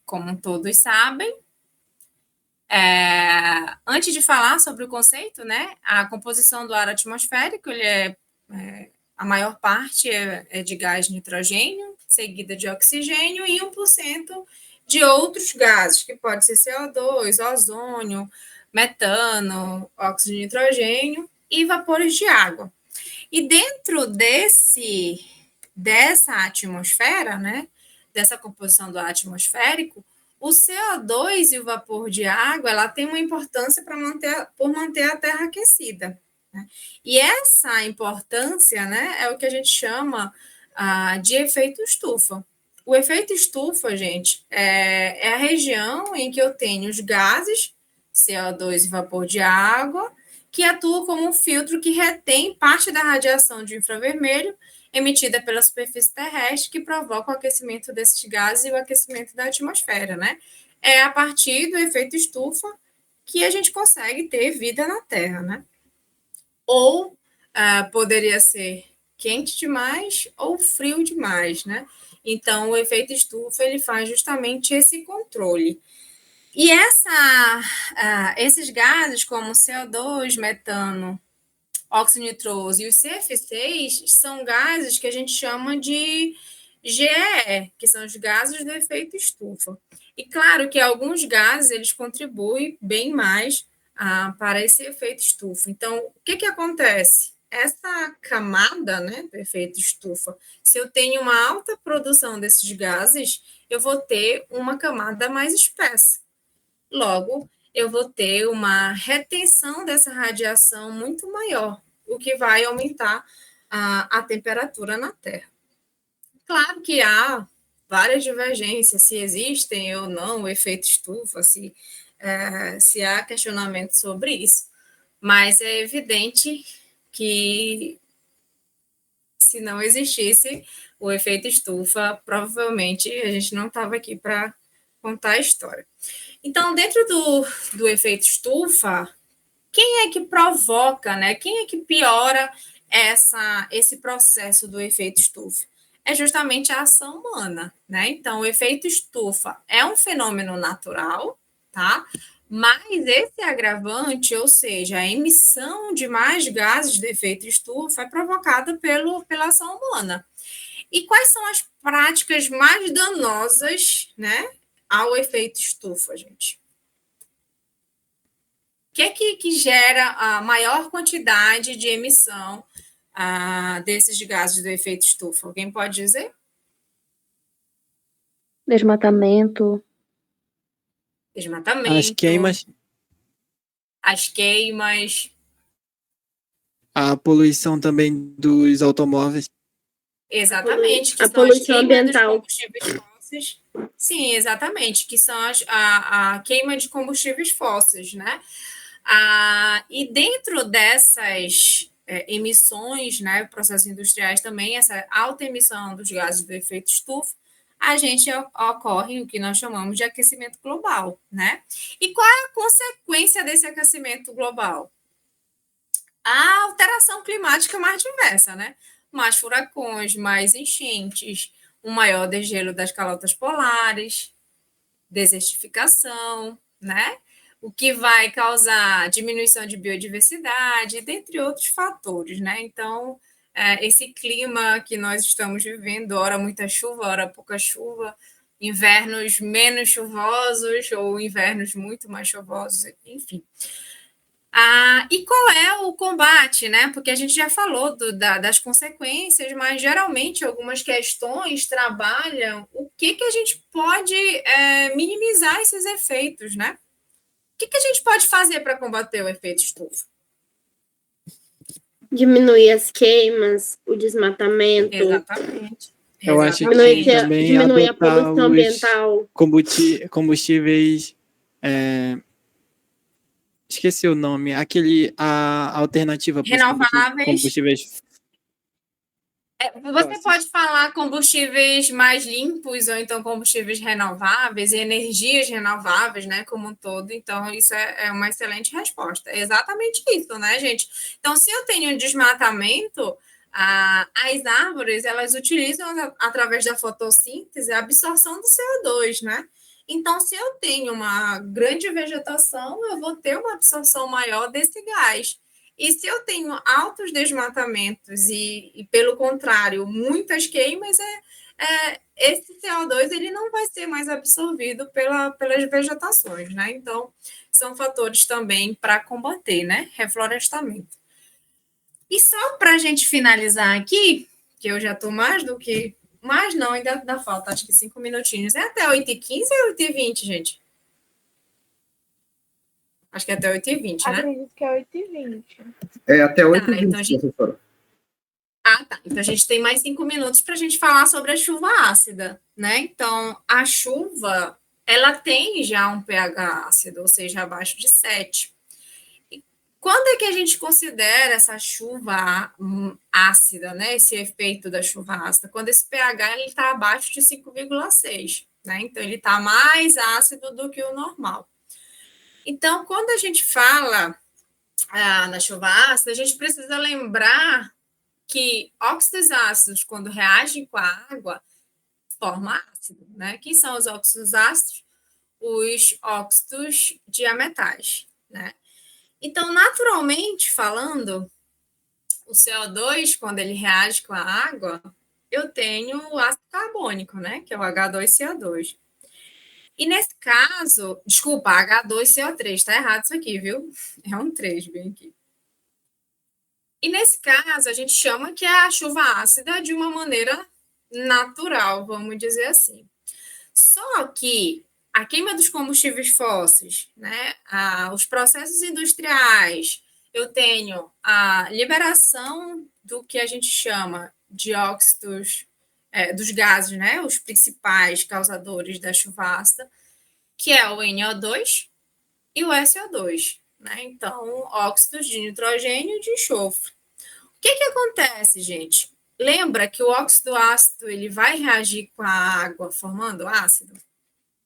como todos sabem, antes de falar sobre o conceito, né, a composição do ar atmosférico, a maior parte é de gás nitrogênio, seguida de oxigênio e 1% de outros gases, que pode ser CO2, ozônio, metano, óxido de nitrogênio e vapores de água. E dentro dessa atmosfera, né, dessa composição do ar atmosférico, o CO2 e o vapor de água, ela tem uma importância por manter a Terra aquecida. Né? E essa importância, né, é o que a gente chama de efeito estufa. O efeito estufa, gente, é a região em que eu tenho os gases, CO2 e vapor de água, que atuam como um filtro que retém parte da radiação de infravermelho emitida pela superfície terrestre, que provoca o aquecimento desses gases e o aquecimento da atmosfera, né? É a partir do efeito estufa que a gente consegue ter vida na Terra, né? Ou poderia ser quente demais ou frio demais, né? Então, o efeito estufa, ele faz justamente esse controle. E esses gases, como CO2, metano, óxido nitroso e os CF6, são gases que a gente chama de GEE, que são os gases do efeito estufa. E claro que alguns gases, eles contribuem bem mais para esse efeito estufa. Então, o que acontece? Essa camada, né, do efeito estufa, se eu tenho uma alta produção desses gases, eu vou ter uma camada mais espessa. Logo, eu vou ter uma retenção dessa radiação muito maior, o que vai aumentar a temperatura na Terra. Claro que há várias divergências, se existem ou não o efeito estufa, se há questionamento sobre isso, mas é evidente que se não existisse o efeito estufa, provavelmente a gente não estava aqui para contar a história. Então, dentro do efeito estufa, quem é que provoca, né? Quem é que piora esse processo do efeito estufa? É justamente a ação humana, né? Então, o efeito estufa é um fenômeno natural, tá? Mas esse agravante, ou seja, a emissão de mais gases do efeito estufa, é provocada pela ação humana. E quais são as práticas mais danosas, né, ao efeito estufa, gente? O que gera a maior quantidade de emissão desses gases do efeito estufa? Alguém pode dizer? Desmatamento. As queimas. As queimas. A poluição também dos automóveis. Exatamente. Que a são poluição as ambiental. dos combustíveis fósseis. Sim, exatamente. Que são a queima de combustíveis fósseis, né? E dentro dessas emissões, né, processos industriais também, essa alta emissão dos gases do efeito estufa, a gente ocorre o que nós chamamos de aquecimento global, né? E qual é a consequência desse aquecimento global? A alteração climática mais diversa, né? mais furacões, mais enchentes, um maior degelo das calotas polares, desertificação, né? O que vai causar diminuição de biodiversidade, dentre outros fatores, né? Então, esse clima que nós estamos vivendo, ora muita chuva, ora pouca chuva, invernos menos chuvosos ou invernos muito mais chuvosos, enfim. E qual é o combate, né? Porque a gente já falou das consequências, mas geralmente algumas questões trabalham o que a gente pode minimizar esses efeitos, né? O que a gente pode fazer para combater o efeito estufa? Diminuir as queimas, o desmatamento. Exatamente. Eu acho que também diminuir a adotar poluição ambiental. Combustíveis. Esqueci o nome. A alternativa para os Renováveis. combustíveis. Você pode falar combustíveis mais limpos ou então combustíveis renováveis e energias renováveis, né, como um todo. Então, isso é uma excelente resposta. É exatamente isso, né, gente? Então, se eu tenho um desmatamento, as árvores, elas utilizam, através da fotossíntese, a absorção do CO2, né? Então, se eu tenho uma grande vegetação, eu vou ter uma absorção maior desse gás. E se eu tenho altos desmatamentos e pelo contrário, muitas queimas, esse CO2 ele não vai ser mais absorvido pelas vegetações, né? Então, são fatores também para combater, né? Reflorestamento. E só para a gente finalizar aqui, que eu já estou mais do que... Mas não, ainda dá falta, acho que 5 minutinhos. É até 8h15 ou 8h20, gente? Acho que é até 8h20, né? Acredito que é 8h20. É até 8h20, então, professora. Tá. Então, a gente tem mais 5 minutos para a gente falar sobre a chuva ácida, né? Então, a chuva, ela tem já um pH ácido, ou seja, abaixo de 7. E quando é que a gente considera essa chuva ácida, né? Esse efeito da chuva ácida? Quando esse pH está abaixo de 5,6, né? Então, ele está mais ácido do que o normal. Então, quando a gente fala na chuva ácida, a gente precisa lembrar que óxidos ácidos, quando reagem com a água, formam ácido, né? Quem são os óxidos ácidos? Os óxidos diametais, né? Então, naturalmente falando, o CO2, quando ele reage com a água, eu tenho o ácido carbônico, né? Que é o H2CO2. E nesse caso, desculpa, H2CO3, tá errado isso aqui, viu? É um 3, bem aqui. E nesse caso, a gente chama que é a chuva ácida de uma maneira natural, vamos dizer assim. Só que a queima dos combustíveis fósseis, né, os processos industriais, eu tenho a liberação do que a gente chama de óxidos, dos gases, né, os principais causadores da chuva ácida, que é o NO2 e o SO2. Né? Então, óxidos de nitrogênio e de enxofre. O que acontece, gente? Lembra que o óxido ácido ele vai reagir com a água formando ácido?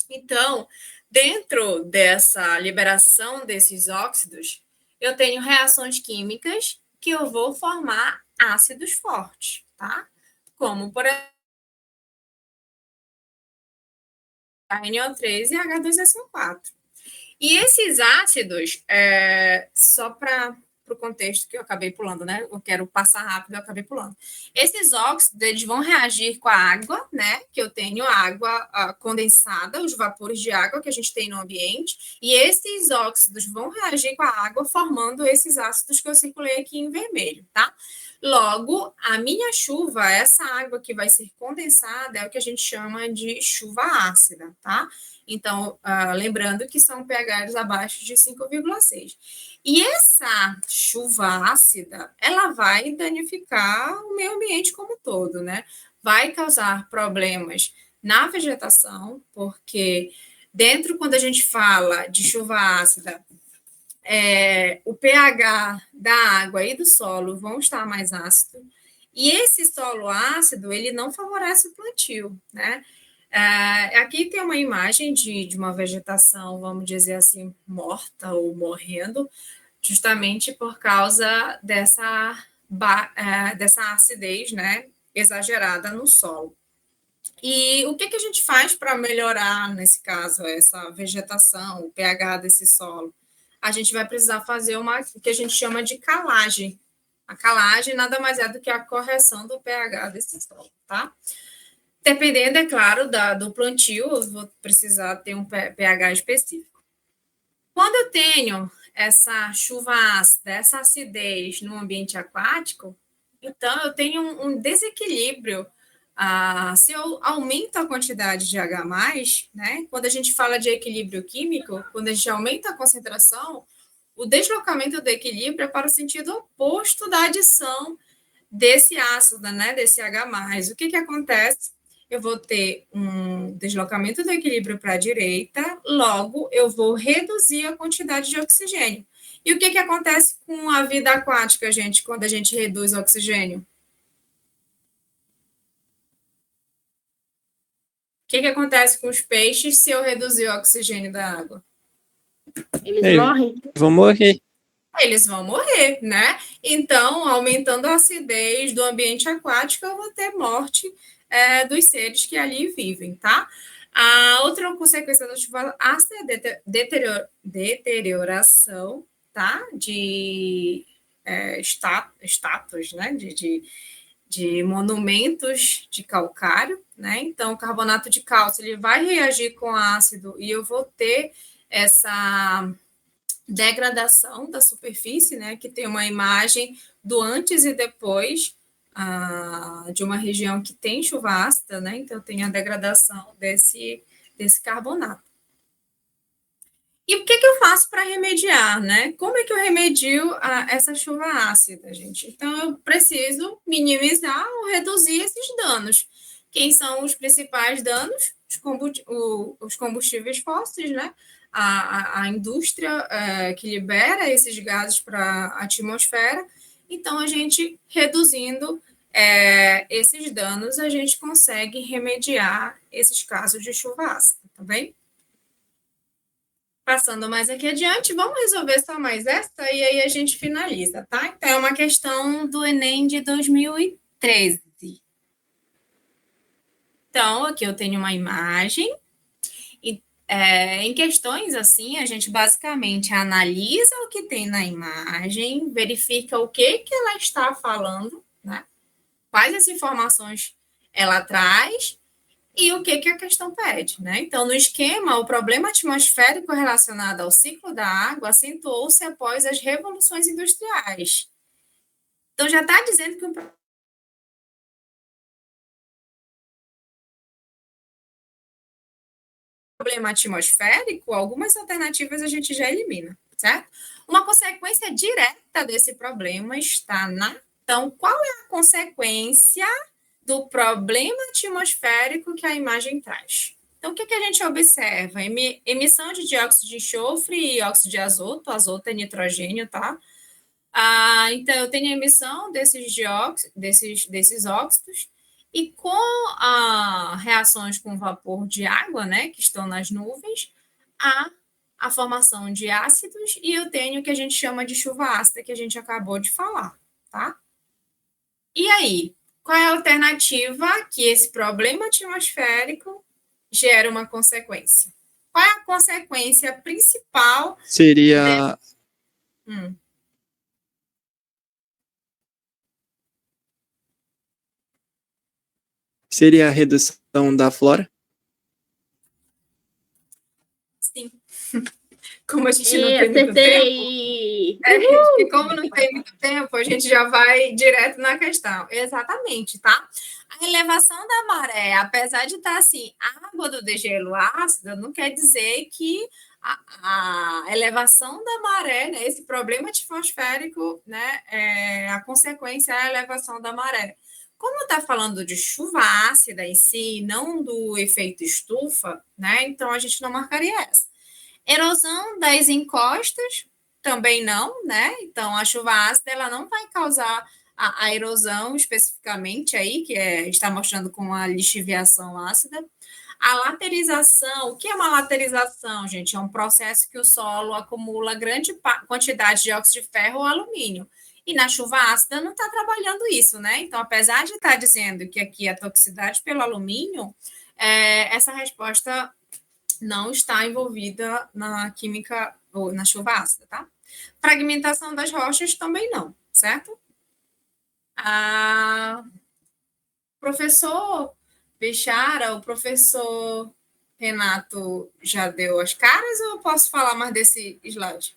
Então, dentro dessa liberação desses óxidos, eu tenho reações químicas que eu vou formar ácidos fortes, tá? Como, por exemplo, NO3 e H2SO4. E esses ácidos, só para o contexto que eu acabei pulando, né? Eu quero passar rápido, eu acabei pulando. Esses óxidos, eles vão reagir com a água, né? Que eu tenho água condensada, os vapores de água que a gente tem no ambiente, e esses óxidos vão reagir com a água, formando esses ácidos que eu circulei aqui em vermelho, tá? Logo, a minha chuva, essa água que vai ser condensada, é o que a gente chama de chuva ácida, tá? Então, lembrando que são pHs abaixo de 5,6. E essa chuva ácida, ela vai danificar o meio ambiente como um todo, né? Vai causar problemas na vegetação, porque quando a gente fala de chuva ácida, o pH da água e do solo vão estar mais ácido, e esse solo ácido, ele não favorece o plantio, né? Aqui tem uma imagem de uma vegetação, vamos dizer assim, morta ou morrendo, justamente por causa dessa acidez, né, exagerada no solo. E o que a gente faz para melhorar, nesse caso, essa vegetação, o pH desse solo? A gente vai precisar fazer o que a gente chama de calagem. A calagem nada mais é do que a correção do pH desse solo, tá? Dependendo, é claro, do plantio, eu vou precisar ter um pH específico. Quando eu tenho essa chuva ácida, essa acidez no ambiente aquático, então eu tenho um desequilíbrio. Se eu aumento a quantidade de H+, né, quando a gente fala de equilíbrio químico, quando a gente aumenta a concentração, o deslocamento do equilíbrio é para o sentido oposto da adição desse ácido, né, desse H+. O que acontece? Eu vou ter um deslocamento do equilíbrio para a direita, logo eu vou reduzir a quantidade de oxigênio. E o que acontece com a vida aquática, gente, quando a gente reduz o oxigênio? O que acontece com os peixes se eu reduzir o oxigênio da água? Eles morrem. Vão morrer. Eles vão morrer, né? Então, aumentando a acidez do ambiente aquático, eu vou ter morte dos seres que ali vivem, tá? A outra consequência da chuva ácida é deterioração, tá? De status, né? De monumentos de calcário, né? Então, o carbonato de cálcio ele vai reagir com ácido e eu vou ter essa degradação da superfície, né? Que tem uma imagem do antes e depois de uma região que tem chuva ácida, né? Então, tem a degradação desse carbonato. E o que eu faço para remediar, né? Como é que eu remedio essa chuva ácida, gente? Então, eu preciso minimizar ou reduzir esses danos. Quem são os principais danos? Os combustíveis fósseis, né? A indústria que libera esses gases para a atmosfera. Então, a gente reduzindo esses danos, a gente consegue remediar esses casos de chuva ácida, tá bem? Passando mais aqui adiante, vamos resolver só mais essa e aí a gente finaliza, tá? Então, é uma questão do Enem de 2013. Então, aqui eu tenho uma imagem. Em questões assim, a gente basicamente analisa o que tem na imagem, verifica o que ela está falando, né? Quais as informações ela traz e o que a questão pede, né? Então, no esquema, o problema atmosférico relacionado ao ciclo da água acentuou-se após as revoluções industriais. Então, já está dizendo que o problema atmosférico, algumas alternativas a gente já elimina, certo? Uma consequência direta desse problema está na... Então, qual é a consequência do problema atmosférico que a imagem traz? Então, o que a gente observa? Emissão de dióxido de enxofre e óxido de azoto. Azoto é nitrogênio, tá? Então, eu tenho a emissão desses óxidos e com reações com vapor de água, né, que estão nas nuvens, a formação de ácidos e eu tenho o que a gente chama de chuva ácida, que a gente acabou de falar, tá? E aí, qual é a alternativa que esse problema atmosférico gera uma consequência? Qual é a consequência principal? Seria... Seria a redução da flora? Sim. Como a gente não tem muito tempo, e como não tem muito tempo, a gente já vai direto na questão. Exatamente, tá? A elevação da maré, apesar de estar assim, a água do degelo ácido, não quer dizer que a elevação da maré, né, esse problema atmosférico, né, a consequência é a elevação da maré. Como está falando de chuva ácida em si, não do efeito estufa, né, então a gente não marcaria essa. Erosão das encostas, também não, né? Então, a chuva ácida, ela não vai causar a erosão especificamente aí, que está mostrando com a lixiviação ácida. A laterização, o que é uma laterização, gente? É um processo que o solo acumula grande quantidade de óxido de ferro ou alumínio. E na chuva ácida não está trabalhando isso, né? Então, apesar de estar dizendo que aqui é toxicidade pelo alumínio, essa resposta não está envolvida na química ou na chuva ácida, tá? Fragmentação das rochas também não, certo? Professor Bechara, o professor Renato já deu as caras ou eu posso falar mais desse slide?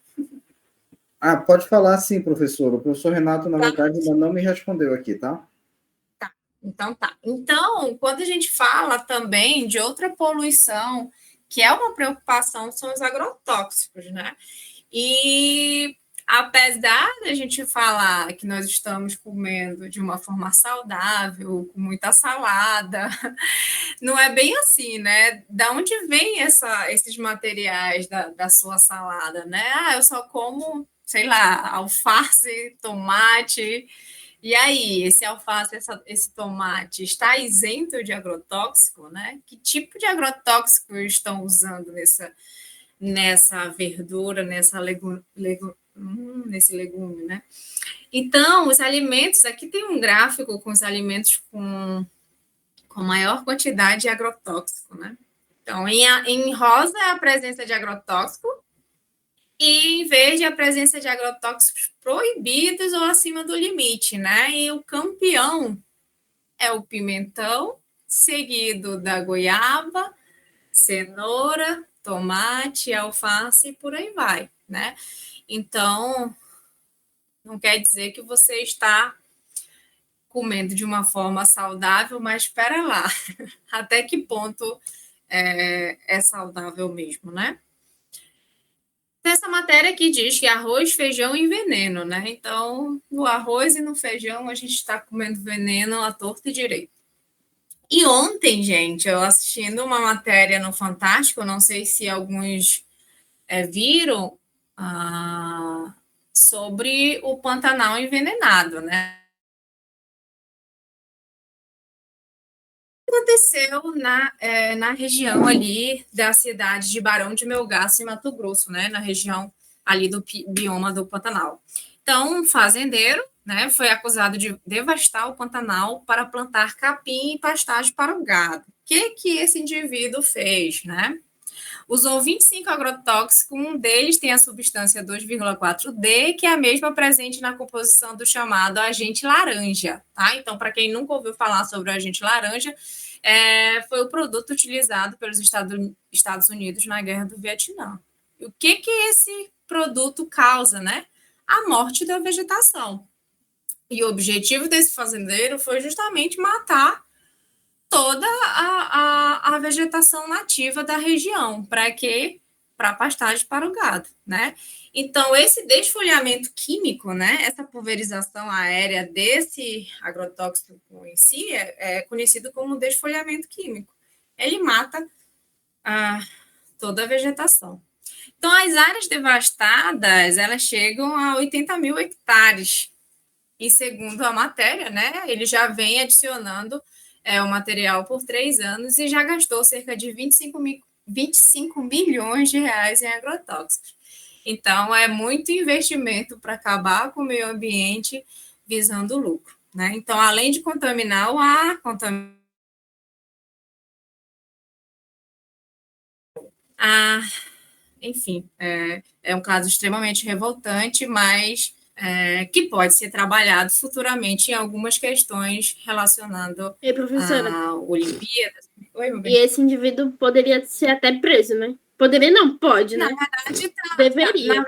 Pode falar sim, professor. O professor Renato, na verdade, ainda não me respondeu aqui, tá? Então, tá. Então, quando a gente fala também de outra poluição, que é uma preocupação, são os agrotóxicos, né? E apesar da gente falar que nós estamos comendo de uma forma saudável, com muita salada, não é bem assim, né? Da onde vem esses materiais da sua salada, né? Eu só como, sei lá, alface, tomate. E aí, esse alface, esse tomate está isento de agrotóxico, né? Que tipo de agrotóxico estão usando nessa verdura, nesse legume, né? Então, os alimentos, aqui tem um gráfico com os alimentos com maior quantidade de agrotóxico, né? Então, em rosa é a presença de agrotóxico e em verde a presença de agrotóxicos proibidos ou acima do limite, né? E o campeão é o pimentão, seguido da goiaba, cenoura, tomate, alface e por aí vai, né? Então, não quer dizer que você está comendo de uma forma saudável, mas espera lá, até que ponto é saudável mesmo, né? Essa matéria que diz que arroz, feijão e veneno, né? Então, no arroz e no feijão a gente está comendo veneno à torta e direito. E ontem, gente, eu assistindo uma matéria no Fantástico, não sei se alguns viram, sobre o Pantanal envenenado, né? Aconteceu na região ali da cidade de Barão de Melgaço, em Mato Grosso, né? Na região ali do bioma do Pantanal. Então, um fazendeiro, né, foi acusado de devastar o Pantanal para plantar capim e pastagem para o gado. O que esse indivíduo fez, né? Usou 25 agrotóxicos, um deles tem a substância 2,4-D, que é a mesma presente na composição do chamado agente laranja, tá? Então, para quem nunca ouviu falar sobre o agente laranja, foi o produto utilizado pelos Estados Unidos na Guerra do Vietnã. E o que esse produto causa, né? A morte da vegetação. E o objetivo desse fazendeiro foi justamente matar toda a vegetação nativa da região. Para quê? Para pastagem para o gado, né? Então, esse desfolhamento químico, né, essa pulverização aérea desse agrotóxico em si é conhecido como desfolhamento químico. Ele mata toda a vegetação. Então, as áreas devastadas, elas chegam a 80 mil hectares. E segundo a matéria, né, ele já vem adicionando o material por 3 anos e já gastou cerca de 25 milhões de reais em agrotóxicos. Então, é muito investimento para acabar com o meio ambiente visando lucro, né? Então, além de contaminar o ar, enfim, é um caso extremamente revoltante, mas que pode ser trabalhado futuramente em algumas questões relacionadas a Olimpíadas. Oi, e esse indivíduo poderia ser até preso, né? Poderia não, pode, né? Deveria.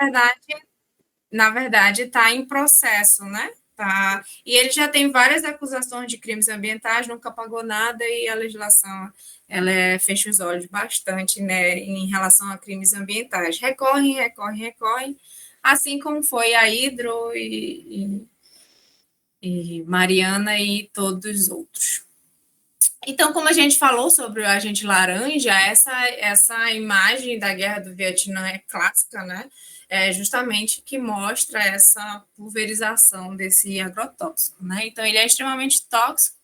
Na verdade, está em processo, né? Tá. E ele já tem várias acusações de crimes ambientais, nunca pagou nada e a legislação fecha os olhos bastante, né, em relação a crimes ambientais. Recorrem, assim como foi a Hidro e Mariana e todos os outros. Então, como a gente falou sobre o agente laranja, essa imagem da Guerra do Vietnã é clássica, né? Justamente que mostra essa pulverização desse agrotóxico, né? Então, ele é extremamente tóxico,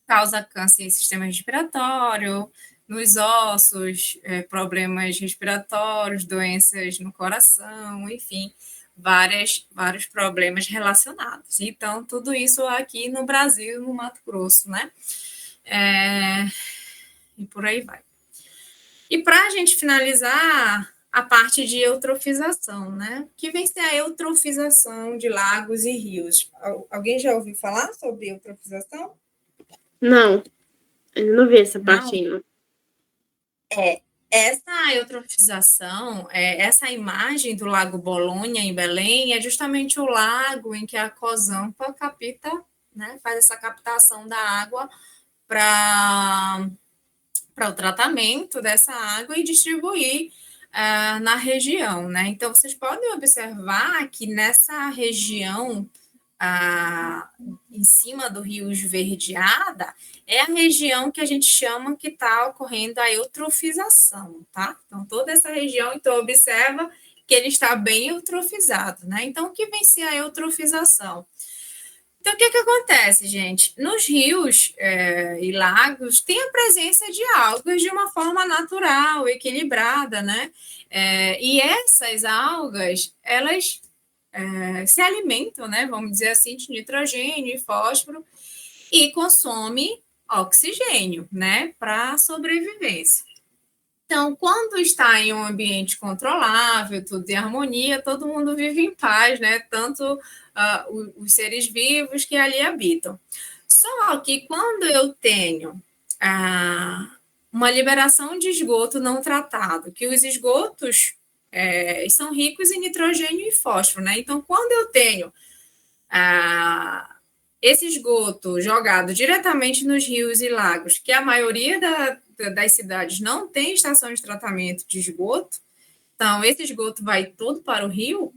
causa câncer em sistema respiratório, nos ossos, problemas respiratórios, doenças no coração, enfim, vários problemas relacionados. Então, tudo isso aqui no Brasil, no Mato Grosso, né? E por aí vai. E para a gente finalizar, a parte de eutrofização, né? Que vem ser a eutrofização de lagos e rios. Alguém já ouviu falar sobre eutrofização? Não, eu não vi essa Não? parte. Essa eutrofização, essa imagem do Lago Bolonha, em Belém, é justamente o lago em que a Cosampa capta, né, faz essa captação da água para o tratamento dessa água e distribuir na região, né? Então, vocês podem observar que nessa região em cima do rio esverdeada, é a região que a gente chama que está ocorrendo a eutrofização, tá? Então, toda essa região, então, observa que ele está bem eutrofizado, né? Então, o que vem ser a eutrofização? Então, o que acontece, gente? Nos rios e lagos, tem a presença de algas de uma forma natural, equilibrada, né? E essas algas, elas se alimentam, né, vamos dizer assim, de nitrogênio e fósforo e consome oxigênio, né, para sobrevivência. Então, quando está em um ambiente controlável, tudo em harmonia, todo mundo vive em paz, né, tanto os seres vivos que ali habitam. Só que quando eu tenho uma liberação de esgoto não tratado, que os esgotos são ricos em nitrogênio e fósforo, né? Então, quando eu tenho esse esgoto jogado diretamente nos rios e lagos, que a maioria das cidades não tem estação de tratamento de esgoto, então esse esgoto vai todo para o rio, o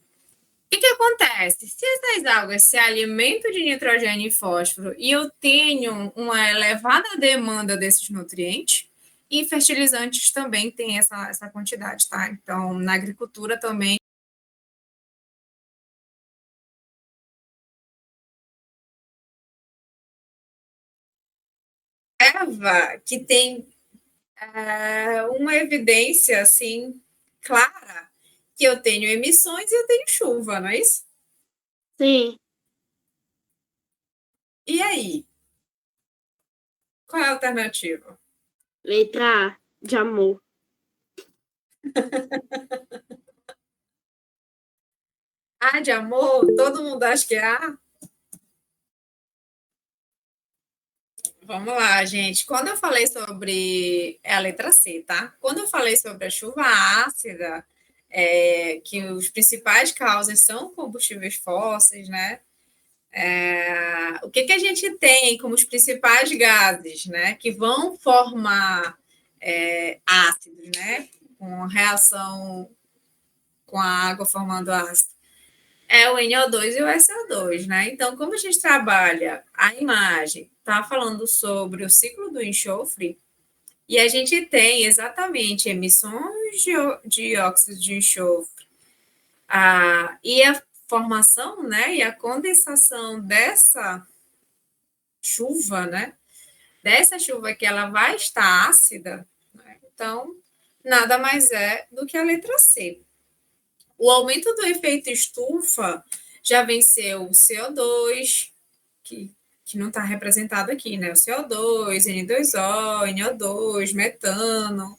que acontece? Se essas algas se alimentam de nitrogênio e fósforo e eu tenho uma elevada demanda desses nutrientes, e fertilizantes também tem essa quantidade, tá? Então, na agricultura também. Erva que tem uma evidência, assim, clara, que eu tenho emissões e eu tenho chuva, não é isso? Sim. E aí? Qual é a alternativa? Letra A, de amor. A de amor? Todo mundo acha que é A? Vamos lá, gente. Quando eu falei sobre. É a letra C, tá? Quando eu falei sobre a chuva ácida, que os principais causas são combustíveis fósseis, né? O que a gente tem como os principais gases, né? Que vão formar ácidos, né? Com reação com a água formando ácido. É o NO2 e o SO2, né? Então, como a gente trabalha a imagem, está falando sobre o ciclo do enxofre, e a gente tem exatamente emissões de óxido de enxofre e a formação, né, e a condensação dessa chuva, né, dessa chuva que ela vai estar ácida, né? Então, nada mais é do que a letra C. O aumento do efeito estufa já venceu o CO2, que não está representado aqui, né? O CO2, N2O, NO2, metano.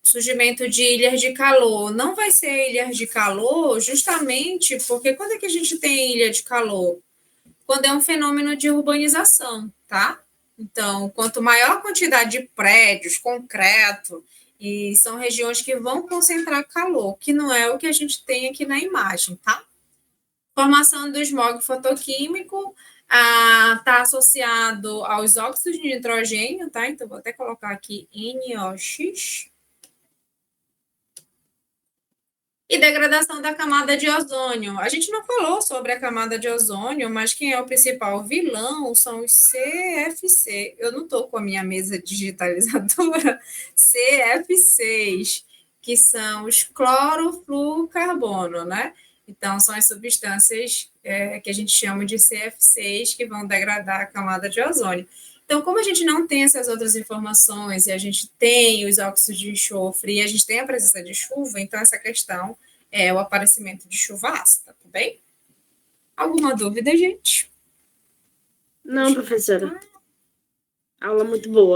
Surgimento de ilhas de calor. Não vai ser ilhas de calor justamente porque quando é que a gente tem ilha de calor? Quando é um fenômeno de urbanização, tá? Então, quanto maior a quantidade de prédios, concreto, e são regiões que vão concentrar calor, que não é o que a gente tem aqui na imagem, tá? Formação do smog fotoquímico está associado aos óxidos de nitrogênio, tá? Então, vou até colocar aqui NOx. E degradação da camada de ozônio. A gente não falou sobre a camada de ozônio, mas quem é o principal vilão são os CFC. Eu não estou com a minha mesa digitalizadora. CF6, que são os clorofluorcarbono, né? Então, são as substâncias que a gente chama de CF6 que vão degradar a camada de ozônio. Então, como a gente não tem essas outras informações e a gente tem os óxidos de enxofre e a gente tem a presença de chuva, então essa questão o aparecimento de chuva ácida, tá bem? Alguma dúvida, gente? Não, professora. Aula muito boa.